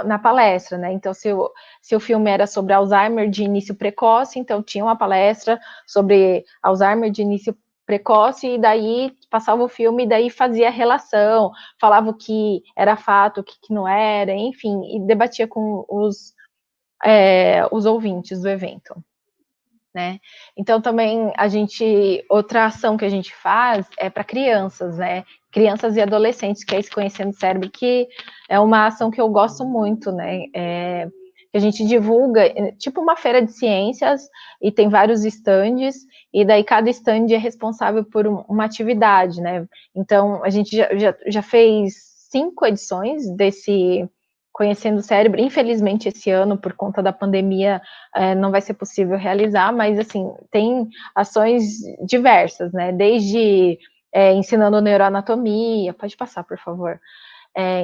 na palestra, né? Então, se o filme era sobre Alzheimer de início precoce, então tinha uma palestra sobre Alzheimer de início precoce, e daí passava o filme, e daí fazia a relação, falava o que era fato, o que não era, enfim, e debatia com os ouvintes do evento, né? Então, também, outra ação que a gente faz é para crianças, né? Crianças e adolescentes, que é esse Conhecendo o Cérebro, que é uma ação que eu gosto muito, né? Que a gente divulga, tipo uma feira de ciências, e tem vários estandes, e daí cada stand é responsável por uma atividade, né? Então, a gente já fez 5 edições desse Conhecendo o Cérebro. Infelizmente, esse ano, por conta da pandemia, não vai ser possível realizar, mas, assim, tem ações diversas, né? Desde ensinando neuroanatomia, pode passar, por favor,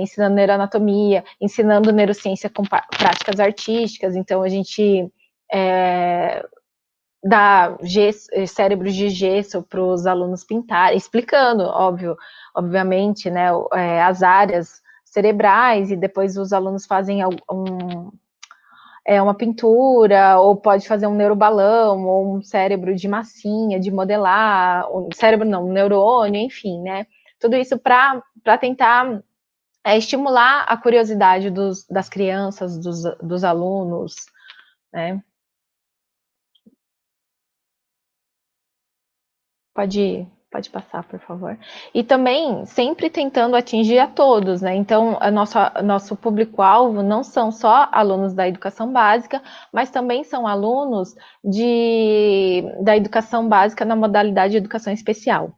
ensinando neuroanatomia, ensinando neurociência com práticas artísticas. Então, a gente dá cérebros de gesso para os alunos pintarem, explicando, obviamente, né, as áreas cerebrais, e depois os alunos fazem uma pintura, ou pode fazer um neurobalão, ou um cérebro de massinha, de modelar, um neurônio, enfim, né? Tudo isso para tentar estimular a curiosidade das crianças, dos alunos, né? Pode passar, por favor. E também sempre tentando atingir a todos, né? Então, nosso público-alvo não são só alunos da educação básica, mas também são alunos da educação básica na modalidade de educação especial.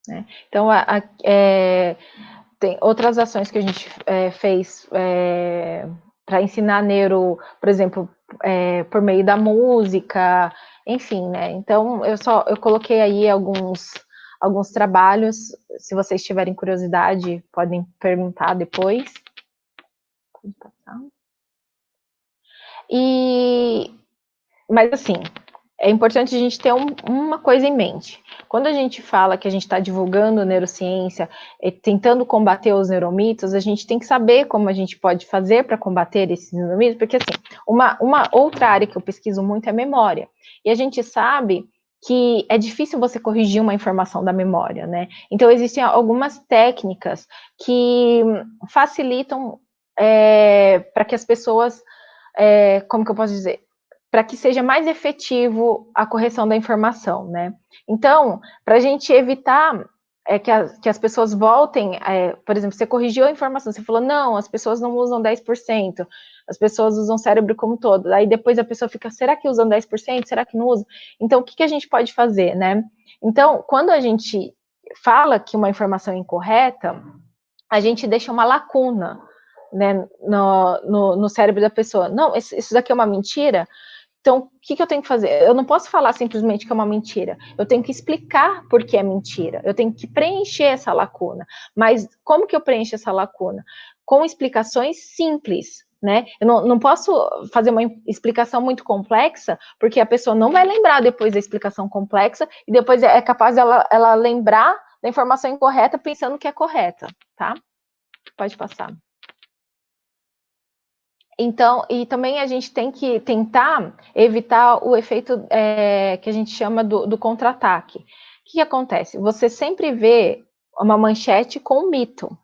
Né? Então, tem outras ações que a gente fez para ensinar neuro, por exemplo, por meio da música, enfim, né? Então, eu coloquei aí alguns trabalhos. Se vocês tiverem curiosidade, podem perguntar depois. Pode passar. Mas, assim, é importante a gente ter uma coisa em mente. Quando a gente fala que a gente está divulgando neurociência, tentando combater os neuromitos, a gente tem que saber como a gente pode fazer para combater esses neuromitos, porque, assim, uma outra área que eu pesquiso muito é memória. E a gente sabe que é difícil você corrigir uma informação da memória, né? Então, existem algumas técnicas que facilitam para que as pessoas, como que eu posso dizer? Para que seja mais efetivo a correção da informação, né? Então, para a gente evitar que as pessoas voltem, por exemplo, você corrigiu a informação, você falou, não, as pessoas não usam 10%, as pessoas usam o cérebro como todo, aí depois a pessoa fica, será que usam 10%? Será que não usa? Então, o que a gente pode fazer, né? Então, quando a gente fala que uma informação é incorreta, a gente deixa uma lacuna, né, no cérebro da pessoa. Não, isso daqui é uma mentira. Então, o que eu tenho que fazer? Eu não posso falar simplesmente que é uma mentira. Eu tenho que explicar por que é mentira. Eu tenho que preencher essa lacuna. Mas como que eu preencho essa lacuna? Com explicações simples, né? Eu não posso fazer uma explicação muito complexa, porque a pessoa não vai lembrar depois da explicação complexa, e depois é capaz ela lembrar da informação incorreta pensando que é correta, tá? Pode passar. Então, e também a gente tem que tentar evitar o efeito que a gente chama do contra-ataque. O que acontece? Você sempre vê uma manchete com um mito.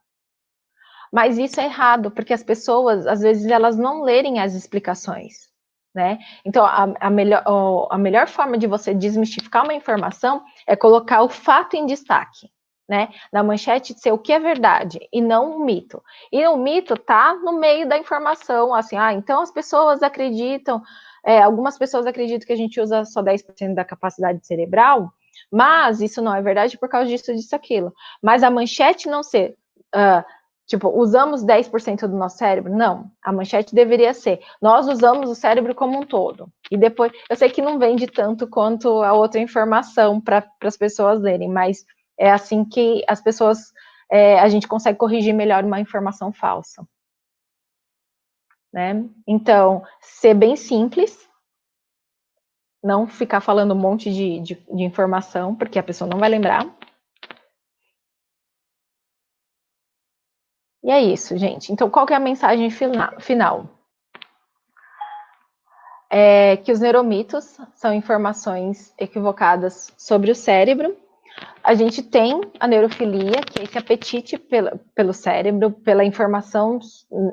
Mas isso é errado, porque as pessoas, às vezes, elas não lerem as explicações, né? Então, a melhor forma de você desmistificar uma informação é colocar o fato em destaque, né? Na manchete ser o que é verdade e não um mito. E o mito está no meio da informação, assim, então as pessoas acreditam, algumas pessoas acreditam que a gente usa só 10% da capacidade cerebral, mas isso não é verdade por causa disso, aquilo. Mas a manchete não ser, tipo, usamos 10% do nosso cérebro? Não, a manchete deveria ser, nós usamos o cérebro como um todo. E depois, eu sei que não vende tanto quanto a outra informação para as pessoas lerem, mas é assim que as pessoas, a gente consegue corrigir melhor uma informação falsa. Né? Então, ser bem simples, não ficar falando um monte de informação, porque a pessoa não vai lembrar. E é isso, gente. Então, qual que é a mensagem final? É que os neuromitos são informações equivocadas sobre o cérebro. A gente tem a neurofilia, que é esse apetite pelo cérebro,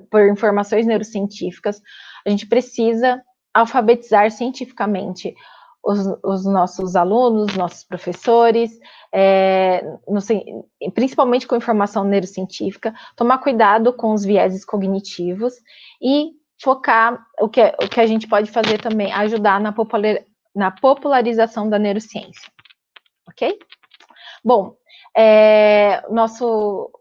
por informações neurocientíficas. A gente precisa alfabetizar cientificamente os nossos alunos, nossos professores, principalmente com informação neurocientífica, tomar cuidado com os vieses cognitivos e focar o que a gente pode fazer também, ajudar na popularização da neurociência. Ok? Bom, nosso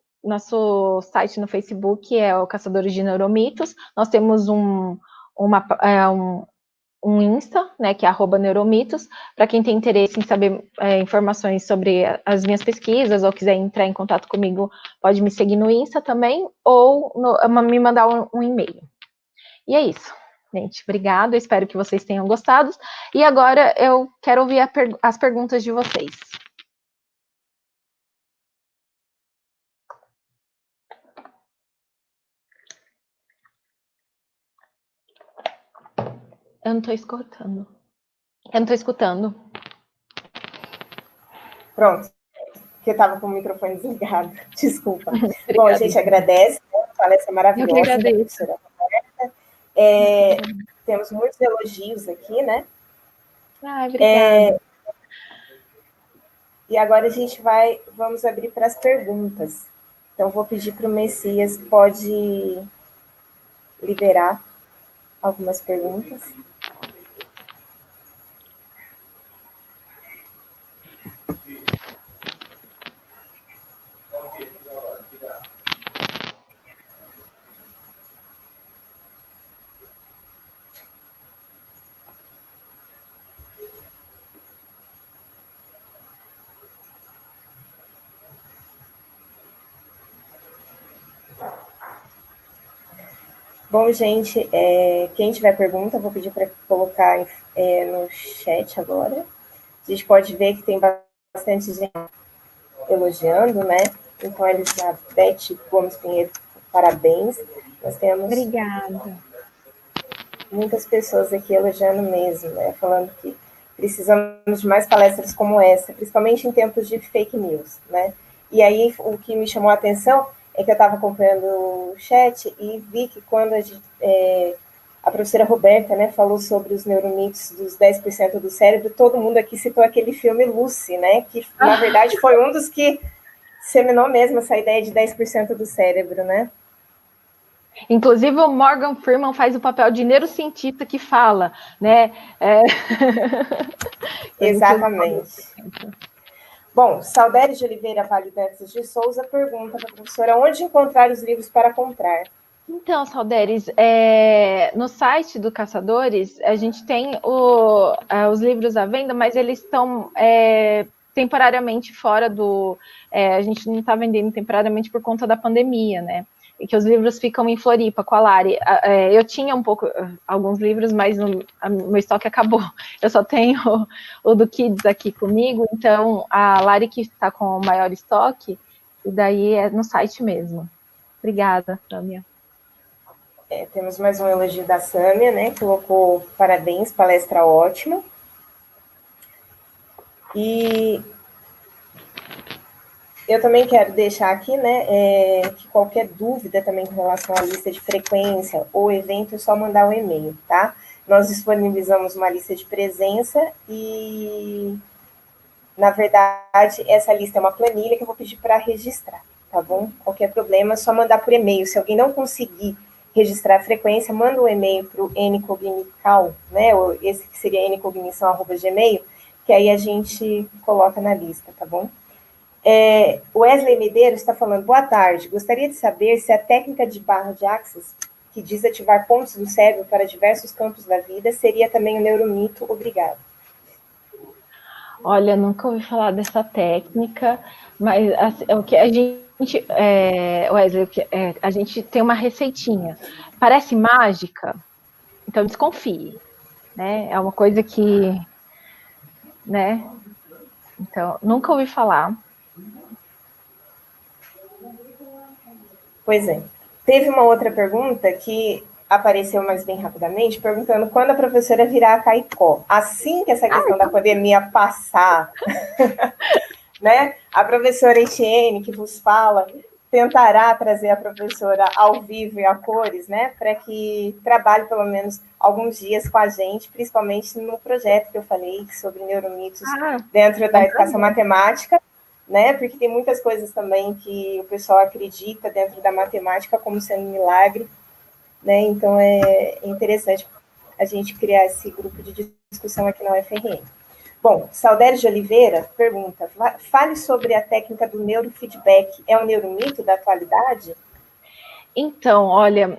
site no Facebook é o Caçadores de Neuromitos. Nós temos um Insta, né, que é @neuromitos, para quem tem interesse em saber informações sobre as minhas pesquisas ou quiser entrar em contato comigo, pode me seguir no Insta também ou me mandar um e-mail. E é isso, gente. Obrigada, espero que vocês tenham gostado. E agora eu quero ouvir as perguntas de vocês. Eu não estou escutando. Pronto, porque eu estava com o microfone desligado. Desculpa. Bom, a gente agradece, né? A palestra maravilhosa. Eu que agradeço. Temos muitos elogios aqui, né? Obrigada. E agora a gente vamos abrir para as perguntas. Então, vou pedir para o Messias, pode liberar algumas perguntas. Bom, gente, quem tiver pergunta, vou pedir para colocar no chat agora. A gente pode ver que tem bastante gente elogiando, né? Então, Elizabeth Gomes Pinheiro, parabéns. Nós temos Obrigada. Muitas pessoas aqui elogiando mesmo, né? Falando que precisamos de mais palestras como essa, principalmente em tempos de fake news, né? E aí, o que me chamou a atenção é que eu estava acompanhando o chat e vi que quando a professora Roberta, né, falou sobre os neuromitos dos 10% do cérebro, todo mundo aqui citou aquele filme Lucy, né, que na verdade foi um dos que seminou mesmo essa ideia de 10% do cérebro, né? Inclusive o Morgan Freeman faz o papel de neurocientista que fala, né? Exatamente. Bom, Salderes de Oliveira Vale Dantas de Souza pergunta para a professora onde encontrar os livros para comprar. Então, Salderes, no site do Caçadores, a gente tem os livros à venda, mas eles estão temporariamente fora do... a gente não está vendendo temporariamente por conta da pandemia, né? E que os livros ficam em Floripa, com a Lari. Eu tinha alguns livros, mas meu estoque acabou. Eu só tenho o do Kids aqui comigo, então a Lari que está com o maior estoque, e daí é no site mesmo. Obrigada, Tâmia. Temos mais um elogio da Sâmia, né? Colocou parabéns, palestra ótima. E eu também quero deixar aqui, né, que qualquer dúvida também com relação à lista de frequência ou evento, é só mandar um e-mail, tá? Nós disponibilizamos uma lista de presença e, na verdade, essa lista é uma planilha que eu vou pedir para registrar, tá bom? Qualquer problema, é só mandar por e-mail. Se alguém não conseguir registrar a frequência, manda um e-mail para o ncognical, né, ou esse que seria ncognição@gmail, que aí a gente coloca na lista, tá bom? Wesley Medeiros está falando, boa tarde, gostaria de saber se a técnica de barra de Axis, que diz ativar pontos do cérebro para diversos campos da vida, seria também um neuromito? Obrigado. Olha, nunca ouvi falar dessa técnica, mas assim, o que a gente, Wesley, a gente tem uma receitinha. Parece mágica, então desconfie, né? É uma coisa que, né? Então, nunca ouvi falar. Pois é. Teve uma outra pergunta que apareceu mais bem rapidamente, perguntando quando a professora virá a Caicó. Assim que essa questão da pandemia passar, né, a professora Etienne, que vos fala, tentará trazer a professora ao vivo e a cores, né, para que trabalhe pelo menos alguns dias com a gente, principalmente no projeto que eu falei sobre neuromitos dentro da educação matemática, né, porque tem muitas coisas também que o pessoal acredita dentro da matemática como sendo um milagre, né, então é interessante a gente criar esse grupo de discussão aqui na UFRN. Bom, Salderes de Oliveira pergunta, fale sobre a técnica do neurofeedback, é um neuromito da atualidade? Então, olha,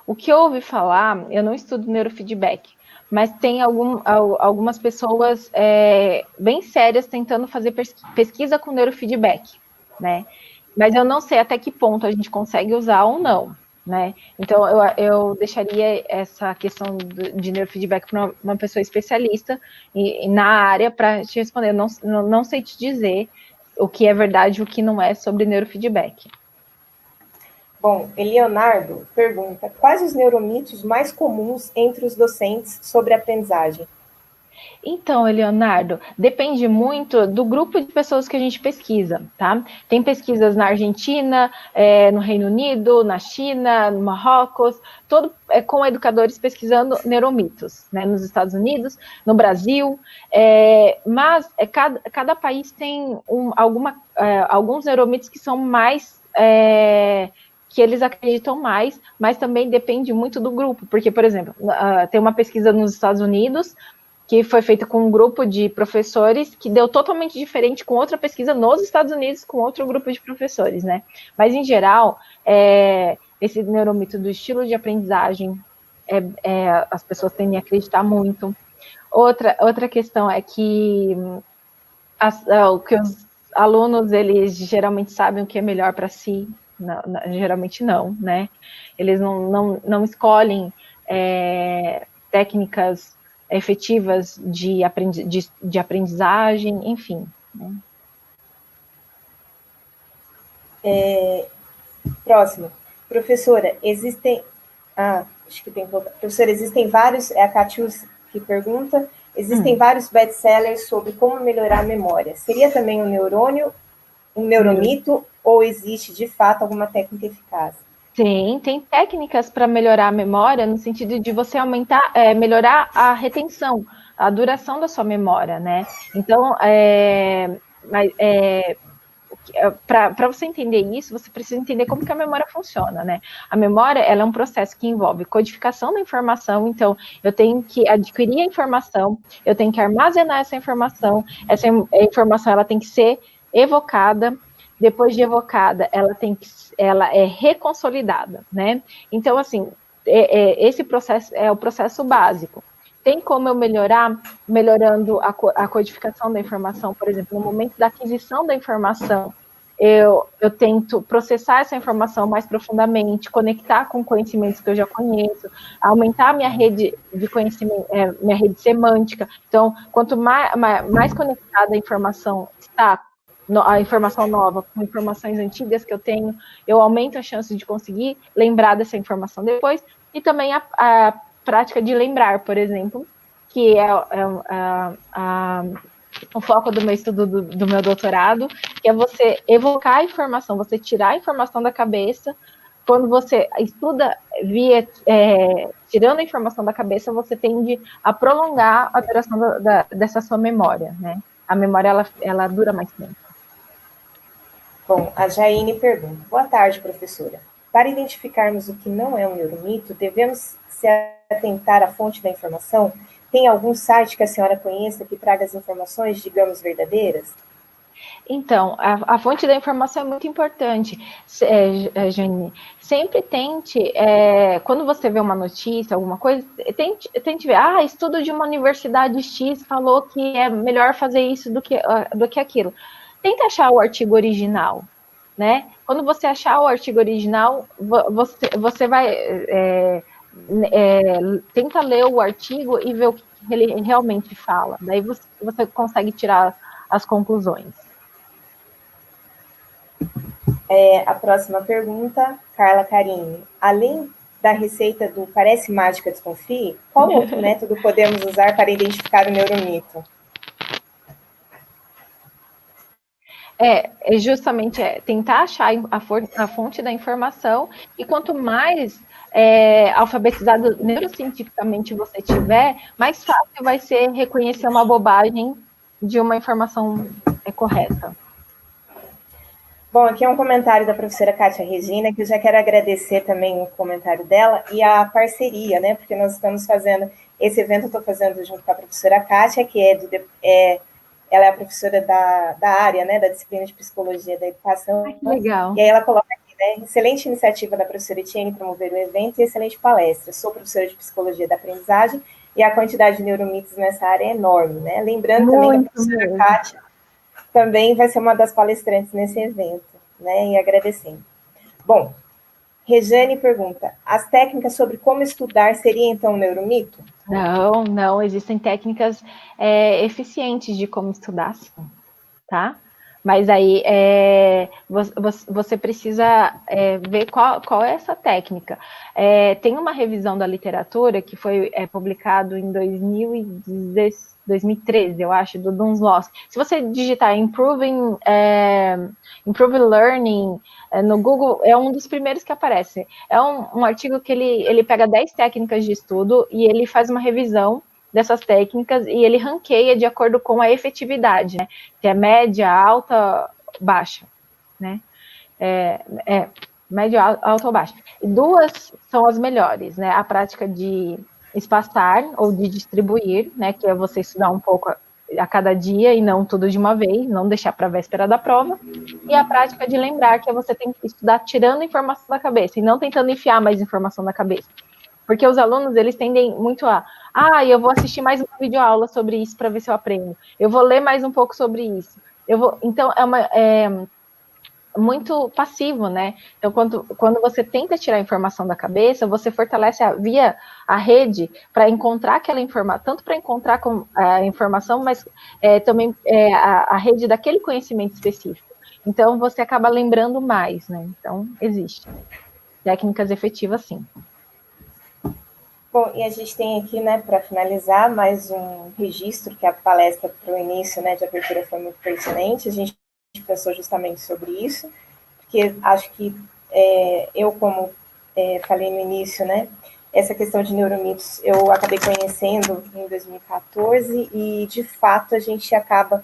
o que eu ouvi falar, eu não estudo neurofeedback, mas tem algumas pessoas bem sérias tentando fazer pesquisa com neurofeedback, né? Mas eu não sei até que ponto a gente consegue usar ou não, né? Então, eu deixaria essa questão de neurofeedback para uma pessoa especialista na área para te responder. Eu não sei te dizer o que é verdade e o que não é sobre neurofeedback. Bom, Leonardo pergunta, quais os neuromitos mais comuns entre os docentes sobre aprendizagem? Então, Leonardo, depende muito do grupo de pessoas que a gente pesquisa, tá? Tem pesquisas na Argentina, no Reino Unido, na China, no Marrocos, com educadores pesquisando neuromitos, né? Nos Estados Unidos, no Brasil, mas cada país tem alguns neuromitos que são mais... que eles acreditam mais, mas também depende muito do grupo, porque, por exemplo, tem uma pesquisa nos Estados Unidos que foi feita com um grupo de professores que deu totalmente diferente com outra pesquisa nos Estados Unidos com outro grupo de professores, né? Mas, em geral, esse neuromito do estilo de aprendizagem, as pessoas tendem a acreditar muito. Outra questão é que os alunos, eles geralmente sabem o que é melhor para si, geralmente não, né? Eles não escolhem técnicas efetivas de aprendizagem, enfim. Né? Próximo. Professora, existem... acho que tem que voltar. Professora, existem vários... É a Catius que pergunta. Existem vários best-sellers sobre como melhorar a memória. Seria também um neuromito, ou existe, de fato, alguma técnica eficaz? Tem técnicas para melhorar a memória, no sentido de você melhorar a retenção, a duração da sua memória, né? Então, para você entender isso, você precisa entender como que a memória funciona, né? A memória, ela é um processo que envolve codificação da informação, então eu tenho que adquirir a informação, eu tenho que armazenar essa informação ela tem que ser evocada, depois de evocada, ela é reconsolidada, né? Então, assim, esse processo é o processo básico. Tem como eu melhorando a codificação da informação, por exemplo, no momento da aquisição da informação, eu tento processar essa informação mais profundamente, conectar com conhecimentos que eu já conheço, aumentar a minha rede de conhecimento, minha rede semântica. Então, quanto mais conectada a informação está, a informação nova com informações antigas que eu tenho, eu aumento a chance de conseguir lembrar dessa informação depois, e também a prática de lembrar, por exemplo, que é o foco do meu estudo do meu doutorado, que é você evocar a informação, você tirar a informação da cabeça. Quando você estuda tirando a informação da cabeça, você tende a prolongar a duração dessa sua memória, né? A memória, ela dura mais tempo. Bom, a Jaine pergunta: boa tarde, professora. Para identificarmos o que não é um neuromito, devemos se atentar à fonte da informação? Tem algum site que a senhora conheça que traga as informações, digamos, verdadeiras? Então, a fonte da informação é muito importante, Janine. Sempre tente, quando você vê uma notícia, alguma coisa, tente ver, estudo de uma universidade X falou que é melhor fazer isso do que aquilo. Tenta achar o artigo original, né? Quando você achar o artigo original, você vai... tenta ler o artigo e ver o que ele realmente fala. Daí você consegue tirar as conclusões. A próxima pergunta, Carla Carini. Além da receita do parece mágica, desconfie, qual outro método podemos usar para identificar o neuromito? Justamente tentar achar a fonte da informação, e quanto mais alfabetizado neurocientificamente você tiver, mais fácil vai ser reconhecer uma bobagem de uma informação correta. Bom, aqui é um comentário da professora Kátia Regina, que eu já quero agradecer também o comentário dela e a parceria, né? Porque nós estamos fazendo esse evento, eu estou fazendo junto com a professora Kátia, que ela é a professora da área, né, da disciplina de Psicologia da Educação. Que legal. E aí ela coloca aqui, né, excelente iniciativa da professora Etienne promover o evento e excelente palestra. Sou professora de Psicologia da Aprendizagem e a quantidade de neuromitos nessa área é enorme, né? Lembrando também que a professora Kátia também vai ser uma das palestrantes nesse evento, né, e agradecendo. Bom, Rejane pergunta, as técnicas sobre como estudar seria então um neuromito? Não, existem técnicas eficientes de como estudar, sim, tá? Mas aí você precisa ver qual é essa técnica. Tem uma revisão da literatura que foi publicado em 2013, eu acho, do Dunsloss. Se você digitar Improving Learning no Google, é um dos primeiros que aparece. É um artigo que ele pega 10 técnicas de estudo e ele faz uma revisão dessas técnicas e ele ranqueia de acordo com a efetividade, né? Que é média, alta, baixa, né? Média, alta ou baixa. E 2 são as melhores, né? A prática de espaçar ou de distribuir, né? Que é você estudar um pouco a cada dia e não tudo de uma vez, não deixar para a véspera da prova. E a prática de lembrar, que é você tem que estudar tirando informação da cabeça e não tentando enfiar mais informação na cabeça. Porque os alunos, eles tendem muito eu vou assistir mais uma videoaula sobre isso para ver se eu aprendo. Eu vou ler mais um pouco sobre isso. Então, é muito passivo, né? Então, quando você tenta tirar a informação da cabeça, você fortalece via a rede para encontrar aquela informação, tanto para encontrar a informação, mas também a rede daquele conhecimento específico. Então, você acaba lembrando mais, né? Então, existe técnicas efetivas, sim. Bom, e a gente tem aqui, né, para finalizar, mais um registro, que a palestra para o início, né, de abertura foi muito pertinente. A gente pensou justamente sobre isso, porque acho que eu, como falei no início, né, essa questão de neuromitos eu acabei conhecendo em 2014 e, de fato, a gente acaba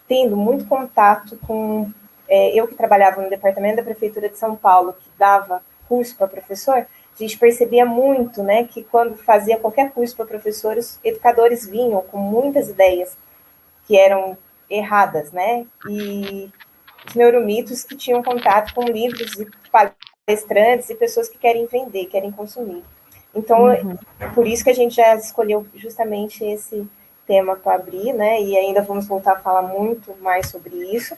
tendo muito contato com... eu que trabalhava no departamento da Prefeitura de São Paulo, que dava curso para professor, a gente percebia muito, né, que quando fazia qualquer curso para professores, educadores vinham com muitas ideias que eram erradas, né, e os neuromitos que tinham contato com livros de palestrantes e pessoas que querem vender, querem consumir. Então, por isso que a gente já escolheu justamente esse tema para abrir, né? E ainda vamos voltar a falar muito mais sobre isso.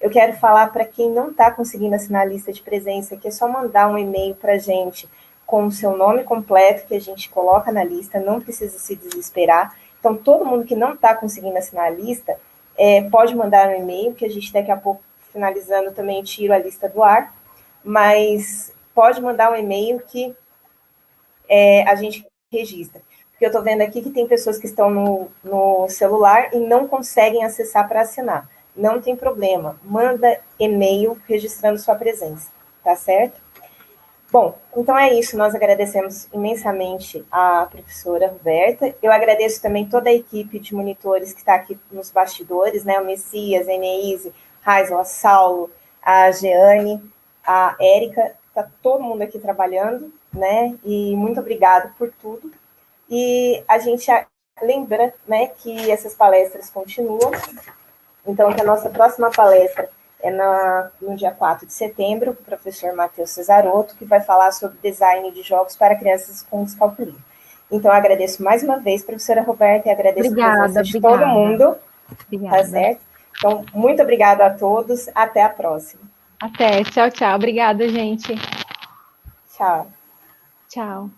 Eu quero falar para quem não está conseguindo assinar a lista de presença, que é só mandar um e-mail para a gente com o seu nome completo, que a gente coloca na lista, não precisa se desesperar. Então, todo mundo que não está conseguindo assinar a lista, pode mandar um e-mail, que a gente daqui a pouco, finalizando, também tiro a lista do ar, mas pode mandar um e-mail que a gente registra. Porque eu estou vendo aqui que tem pessoas que estão no celular e não conseguem acessar para assinar. Não tem problema, manda e-mail registrando sua presença, tá certo? Bom, então é isso, nós agradecemos imensamente a professora Roberta, eu agradeço também toda a equipe de monitores que está aqui nos bastidores, né, o Messias, a Eneise, Raisla, Saulo, a Jeane, a Érica, está todo mundo aqui trabalhando, né, e muito obrigado por tudo, e a gente lembra, né, que essas palestras continuam. Então, que a nossa próxima palestra é no dia 4 de setembro, com o professor Matheus Cesarotto, que vai falar sobre design de jogos para crianças com descalculia. Então, eu agradeço mais uma vez, professora Roberta, e agradeço a presença de todo mundo. Tá certo? Então, muito obrigada a todos. Até a próxima. Até. Tchau, tchau. Obrigada, gente. Tchau. Tchau.